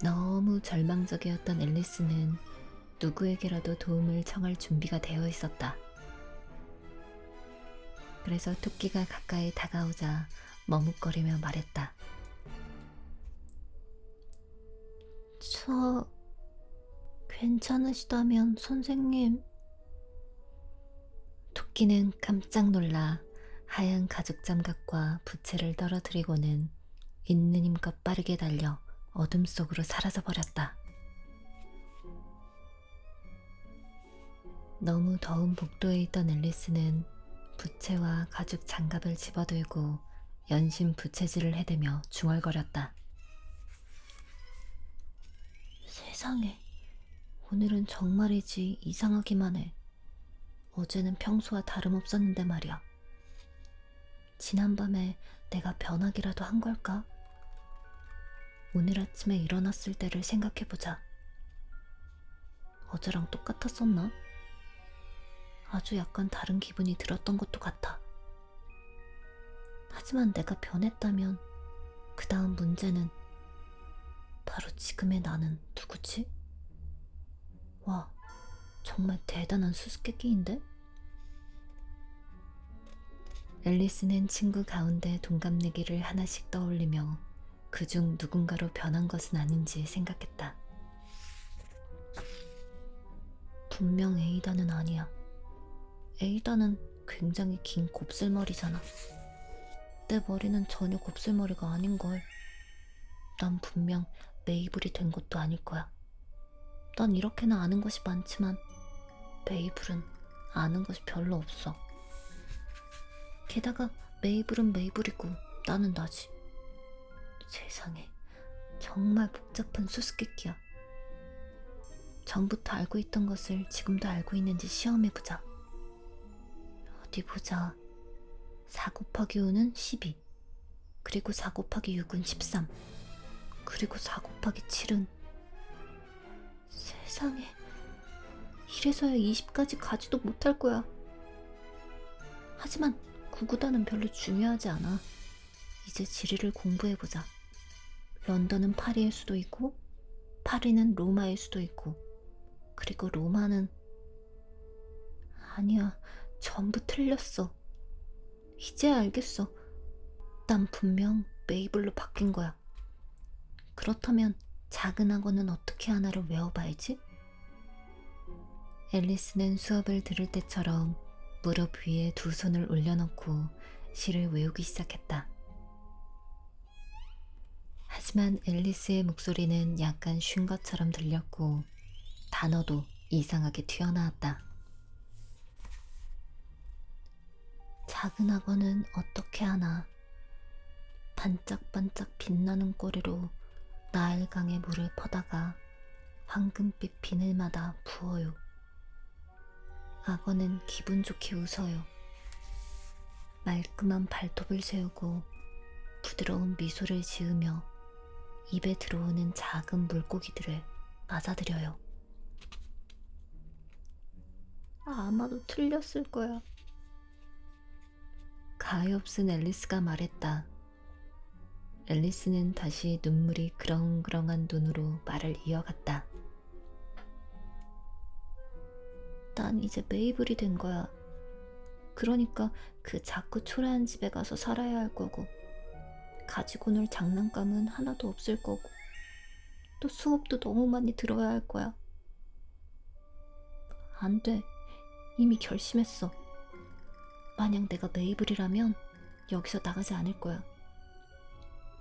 너무 절망적이었던 앨리스는 누구에게라도 도움을 청할 준비가 되어 있었다. 그래서 토끼가 가까이 다가오자 머뭇거리며 말했다. 저 괜찮으시다면 선생님. 토끼는 깜짝 놀라 하얀 가죽 장갑과 부채를 떨어뜨리고는 있는 힘껏 빠르게 달려 어둠 속으로 사라져버렸다. 너무 더운 복도에 있던 앨리스는 부채와 가죽 장갑을 집어들고 연신 부채질을 해대며 중얼거렸다. 세상에, 오늘은 정말이지 이상하기만 해. 어제는 평소와 다름없었는데 말이야. 지난밤에 내가 변하기라도 한 걸까? 오늘 아침에 일어났을 때를 생각해보자. 어제랑 똑같았었나? 아주 약간 다른 기분이 들었던 것도 같아. 하지만 내가 변했다면 그 다음 문제는 바로 지금의 나는 누구지? 와, 정말 대단한 수수께끼인데? 앨리스는 친구 가운데 동갑내기를 하나씩 떠올리며 그중 누군가로 변한 것은 아닌지 생각했다. 분명 에이다는 아니야. 에이다는 굉장히 긴 곱슬머리잖아. 내 머리는 전혀 곱슬머리가 아닌걸. 난 분명 메이블이 된 것도 아닐 거야. 난 이렇게나 아는 것이 많지만 메이블은 아는 것이 별로 없어. 게다가 메이블은 메이블이고 나는 나지. 세상에, 정말 복잡한 수수께끼야. 전부터 알고 있던 것을 지금도 알고 있는지 시험해보자. 어디 보자. 4 곱하기 5는 12, 그리고 4 곱하기 6은 13, 그리고 4 곱하기 7은... 세상에, 이래서야 20까지 가지도 못할 거야. 하지만 구구단은 별로 중요하지 않아. 이제 지리를 공부해보자. 런던은 파리일 수도 있고, 파리는 로마일 수도 있고, 그리고 로마는... 아니야, 전부 틀렸어. 이제 알겠어. 난 분명 메이블로 바뀐 거야. 그렇다면 작은 학원은 어떻게 하나를 외워봐야지? 앨리스는 수업을 들을 때처럼 무릎 위에 두 손을 올려놓고 시를 외우기 시작했다. 하지만 앨리스의 목소리는 약간 쉰 것처럼 들렸고 단어도 이상하게 튀어나왔다. 작은 학원은 어떻게 하나. 반짝반짝 빛나는 꼬리로 나일강에 물을 퍼다가 황금빛 비늘마다 부어요. 악어는 기분 좋게 웃어요. 말끔한 발톱을 세우고 부드러운 미소를 지으며 입에 들어오는 작은 물고기들을 맞아들여요. 아마도 틀렸을 거야. 가엾은 앨리스가 말했다. 앨리스는 다시 눈물이 그렁그렁한 눈으로 말을 이어갔다. 난 이제 메이블이 된 거야. 그러니까 그 작고 초라한 집에 가서 살아야 할 거고, 가지고 놀 장난감은 하나도 없을 거고, 또 수업도 너무 많이 들어야 할 거야. 안 돼. 이미 결심했어. 만약 내가 메이블이라면 여기서 나가지 않을 거야.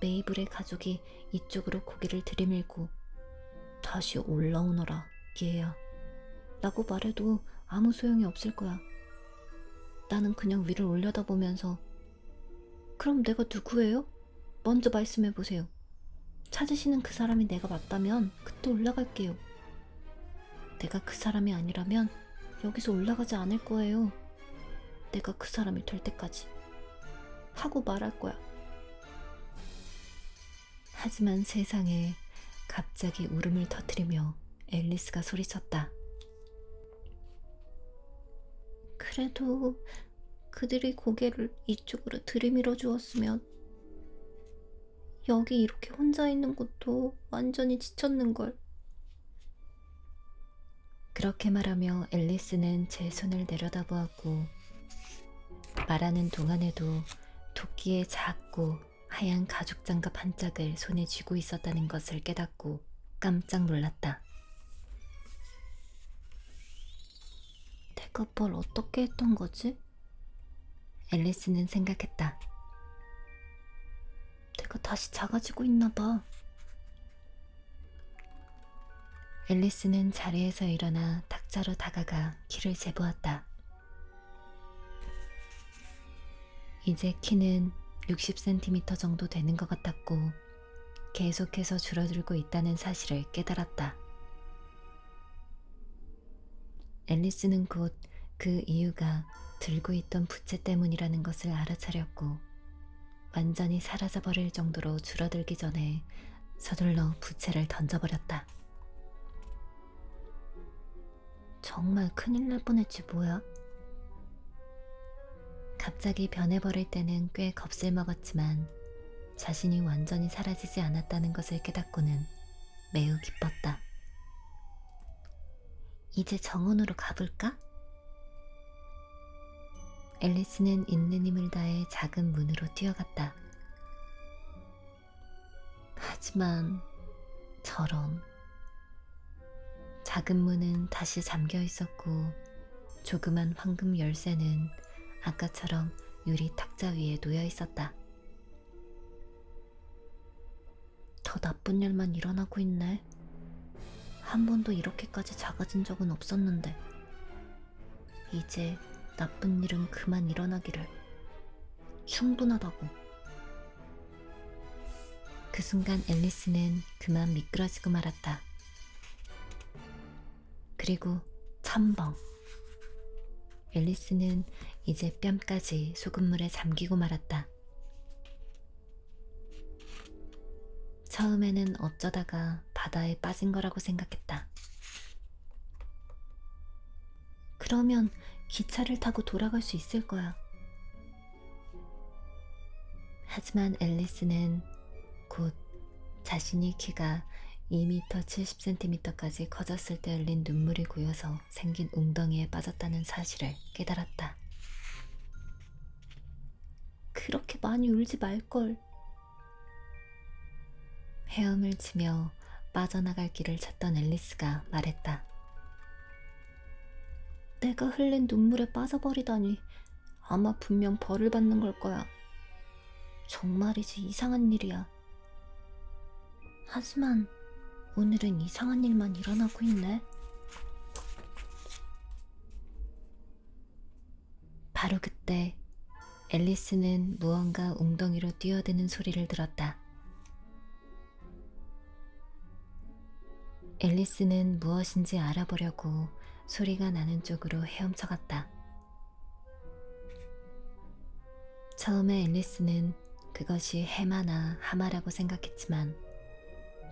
메이블의 가족이 이쪽으로 고개를 들이밀고 다시 올라오너라 얘야 라고 말해도 아무 소용이 없을 거야. 나는 그냥 위를 올려다보면서 그럼 내가 누구예요? 먼저 말씀해보세요. 찾으시는 그 사람이 내가 맞다면 그때 올라갈게요. 내가 그 사람이 아니라면 여기서 올라가지 않을 거예요. 내가 그 사람이 될 때까지. 하고 말할 거야. 하지만 세상에 갑자기 울음을 터뜨리며 앨리스가 소리쳤다. 그래도 그들이 고개를 이쪽으로 들이밀어 주었으면 여기 이렇게 혼자 있는 것도 완전히 지쳤는걸. 그렇게 말하며 앨리스는 제 손을 내려다보았고 말하는 동안에도 토끼의 작고 하얀 가죽 장갑 한 짝을 손에 쥐고 있었다는 것을 깨닫고 깜짝 놀랐다. 내가 뭘 어떻게 했던 거지? 앨리스는 생각했다. 내가 다시 작아지고 있나 봐. 앨리스는 자리에서 일어나 탁자로 다가가 키를 재보았다. 이제 키는 60cm 정도 되는 것 같았고 계속해서 줄어들고 있다는 사실을 깨달았다. 앨리스는 곧 그 이유가 들고 있던 부채 때문이라는 것을 알아차렸고 완전히 사라져버릴 정도로 줄어들기 전에 서둘러 부채를 던져버렸다. 정말 큰일 날 뻔했지 뭐야? 갑자기 변해버릴 때는 꽤 겁을 먹었지만 자신이 완전히 사라지지 않았다는 것을 깨닫고는 매우 기뻤다. 이제 정원으로 가볼까? 앨리스는 있는 힘을 다해 작은 문으로 뛰어갔다. 하지만 저런. 작은 문은 다시 잠겨 있었고 조그만 황금 열쇠는 아까처럼 유리 탁자 위에 놓여 있었다. 더 나쁜 일만 일어나고 있네. 한 번도 이렇게까지 작아진 적은 없었는데 이제 나쁜 일은 그만 일어나기를. 충분하다고. 그 순간 앨리스는 그만 미끄러지고 말았다. 그리고 첨벙. 앨리스는 이제 뺨까지 소금물에 잠기고 말았다. 처음에는 어쩌다가 바다에 빠진 거라고 생각했다. 그러면 기차를 타고 돌아갈 수 있을 거야. 하지만 앨리스는 곧 자신이 키가 2m 70cm까지 커졌을 때 흘린 눈물이 고여서 생긴 웅덩이에 빠졌다는 사실을 깨달았다. 그렇게 많이 울지 말걸. 헤엄을 치며 빠져나갈 길을 찾던 앨리스가 말했다. 내가 흘린 눈물에 빠져버리다니 아마 분명 벌을 받는 걸 거야. 정말이지 이상한 일이야. 하지만 오늘은 이상한 일만 일어나고 있네. 바로 그때 앨리스는 무언가 웅덩이로 뛰어드는 소리를 들었다. 앨리스는 무엇인지 알아보려고 소리가 나는 쪽으로 헤엄쳐갔다. 처음에 앨리스는 그것이 해마나 하마라고 생각했지만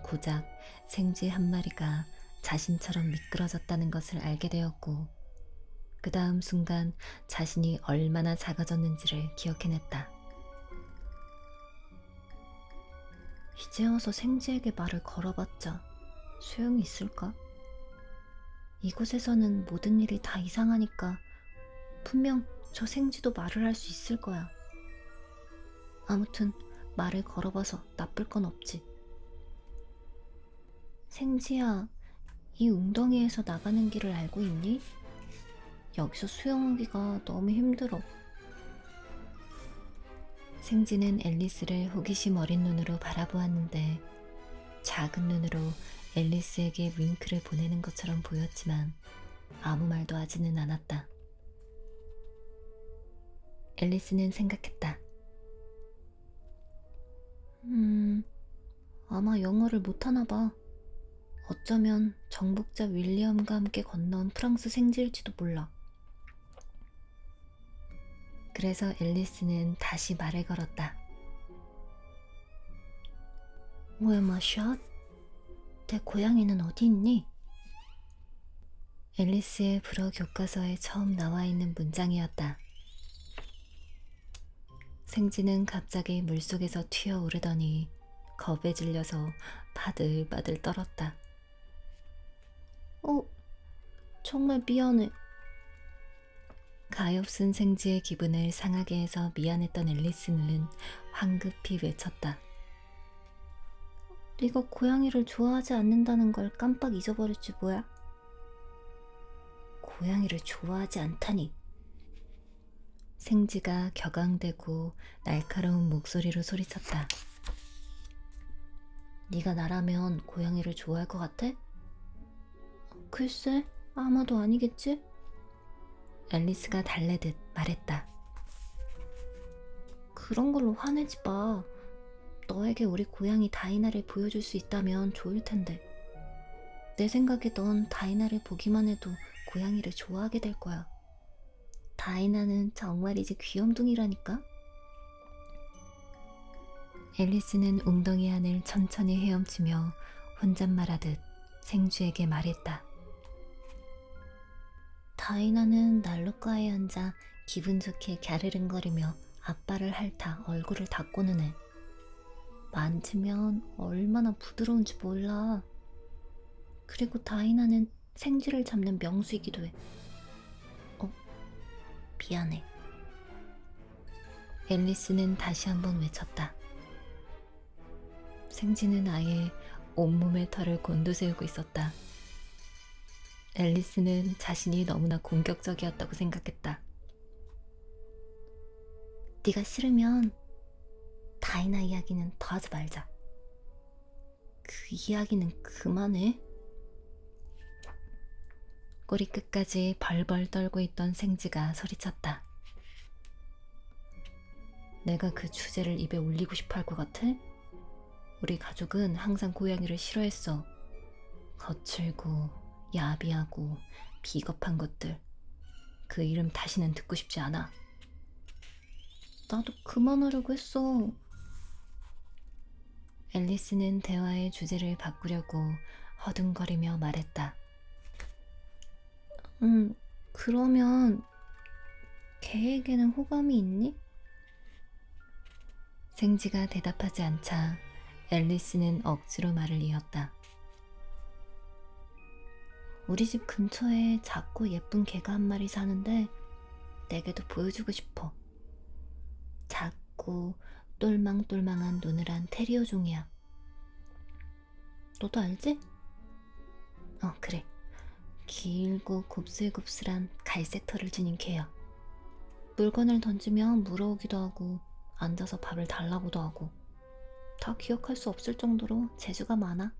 고작 생쥐 한 마리가 자신처럼 미끄러졌다는 것을 알게 되었고 그 다음 순간 자신이 얼마나 작아졌는지를 기억해냈다. 이제 와서 생쥐에게 말을 걸어봤자 소용이 있을까? 이곳에서는 모든 일이 다 이상하니까 분명 저 생쥐도 말을 할 수 있을 거야. 아무튼 말을 걸어봐서 나쁠 건 없지. 생쥐야, 이 웅덩이에서 나가는 길을 알고 있니? 여기서 수영하기가 너무 힘들어. 생쥐는 앨리스를 호기심 어린 눈으로 바라보았는데 작은 눈으로 앨리스에게 윙크를 보내는 것처럼 보였지만 아무 말도 하지는 않았다. 앨리스는 생각했다. 아마 영어를 못하나 봐. 어쩌면 정복자 윌리엄과 함께 건너온 프랑스 생지일지도 몰라. 그래서 앨리스는 다시 말을 걸었다. 왜 마샷? 내 고양이는 어디 있니? 앨리스의 불어 교과서에 처음 나와 있는 문장이었다. 생지는 갑자기 물속에서 튀어오르더니 겁에 질려서 바들바들 떨었다. 정말 미안해. 가엾은 생지의 기분을 상하게 해서 미안했던 앨리스는 황급히 외쳤다. 네가 고양이를 좋아하지 않는다는 걸 깜빡 잊어버렸지 뭐야? 고양이를 좋아하지 않다니. 생지가 격앙되고 날카로운 목소리로 소리쳤다. 네가 나라면 고양이를 좋아할 것 같아? 글쎄, 아마도 아니겠지? 앨리스가 달래듯 말했다. 그런 걸로 화내지 마. 너에게 우리 고양이 다이나를 보여줄 수 있다면 좋을 텐데. 내 생각에 넌 다이나를 보기만 해도 고양이를 좋아하게 될 거야. 다이나는 정말이지 귀염둥이라니까? 앨리스는 웅덩이 안을 천천히 헤엄치며 혼잣말하듯 생쥐에게 말했다. 다이나는 난로가에 앉아 기분 좋게 갸르릉거리며 아빠를 핥아 얼굴을 닦고는 해. 만지면 얼마나 부드러운지 몰라. 그리고 다이나는 생쥐를 잡는 명수이기도 해. 미안해. 앨리스는 다시 한번 외쳤다. 생쥐는 아예 온몸의 털을 곤두세우고 있었다. 앨리스는 자신이 너무나 공격적이었다고 생각했다. 네가 싫으면 다이나 이야기는 더 하지 말자. 그 이야기는 그만해. 꼬리 끝까지 벌벌 떨고 있던 생쥐가 소리쳤다. 내가 그 주제를 입에 올리고 싶어 할 것 같아? 우리 가족은 항상 고양이를 싫어했어. 거칠고 야비하고 비겁한 것들. 그 이름 다시는 듣고 싶지 않아. 나도 그만하려고 했어. 앨리스는 대화의 주제를 바꾸려고 허둥거리며 말했다. 그러면 개에게는 호감이 있니? 생쥐가 대답하지 않자 앨리스는 억지로 말을 이었다. 우리 집 근처에 작고 예쁜 개가 한 마리 사는데 내게도 보여주고 싶어. 작고 똘망똘망한 눈을 한 테리어 종이야. 너도 알지? 그래. 길고 곱슬곱슬한 갈색 털을 지닌 개야. 물건을 던지면 물어오기도 하고 앉아서 밥을 달라고도 하고 다 기억할 수 없을 정도로 재주가 많아.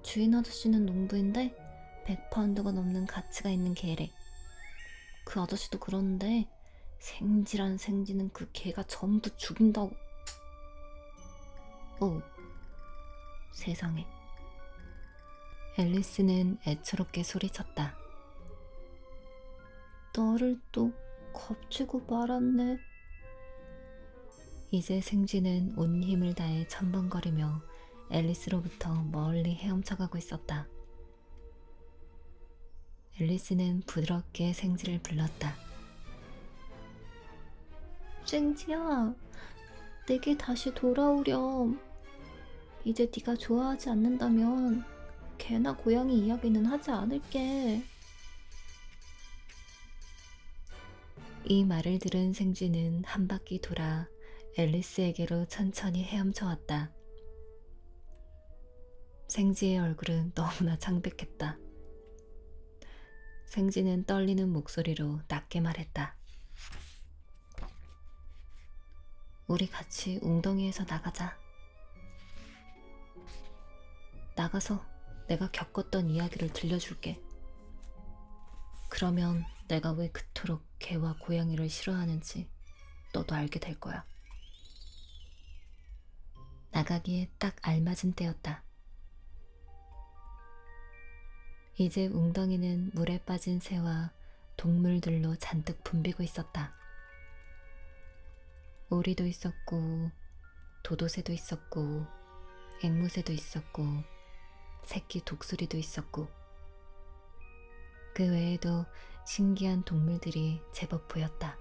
주인 아저씨는 농부인데 100파운드가 넘는 가치가 있는 개래. 그 아저씨도 그러는데 생쥐란 생쥐는 그 개가 전부 죽인다고. 세상에. 앨리스는 애처롭게 소리쳤다. 너를 또 겁주고 말았네. 이제 생쥐는 온 힘을 다해 첨벙거리며 앨리스로부터 멀리 헤엄쳐가고 있었다. 앨리스는 부드럽게 생쥐를 불렀다. 생쥐야, 내게 다시 돌아오렴. 이제 네가 좋아하지 않는다면 개나 고양이 이야기는 하지 않을게. 이 말을 들은 생쥐는 한 바퀴 돌아 앨리스에게로 천천히 헤엄쳐 왔다. 생쥐의 얼굴은 너무나 창백했다. 생쥐는 떨리는 목소리로 낮게 말했다. 우리 같이 웅덩이에서 나가자. 나가서 내가 겪었던 이야기를 들려줄게. 그러면 내가 왜 그토록 개와 고양이를 싫어하는지 너도 알게 될 거야. 나가기에 딱 알맞은 때였다. 이제 웅덩이는 물에 빠진 새와 동물들로 잔뜩 붐비고 있었다. 오리도 있었고, 도도새도 있었고, 앵무새도 있었고, 새끼 독수리도 있었고, 그 외에도 신기한 동물들이 제법 보였다.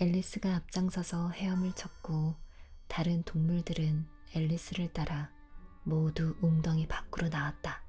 앨리스가 앞장서서 헤엄을 쳤고 다른 동물들은 앨리스를 따라 모두 웅덩이 밖으로 나왔다.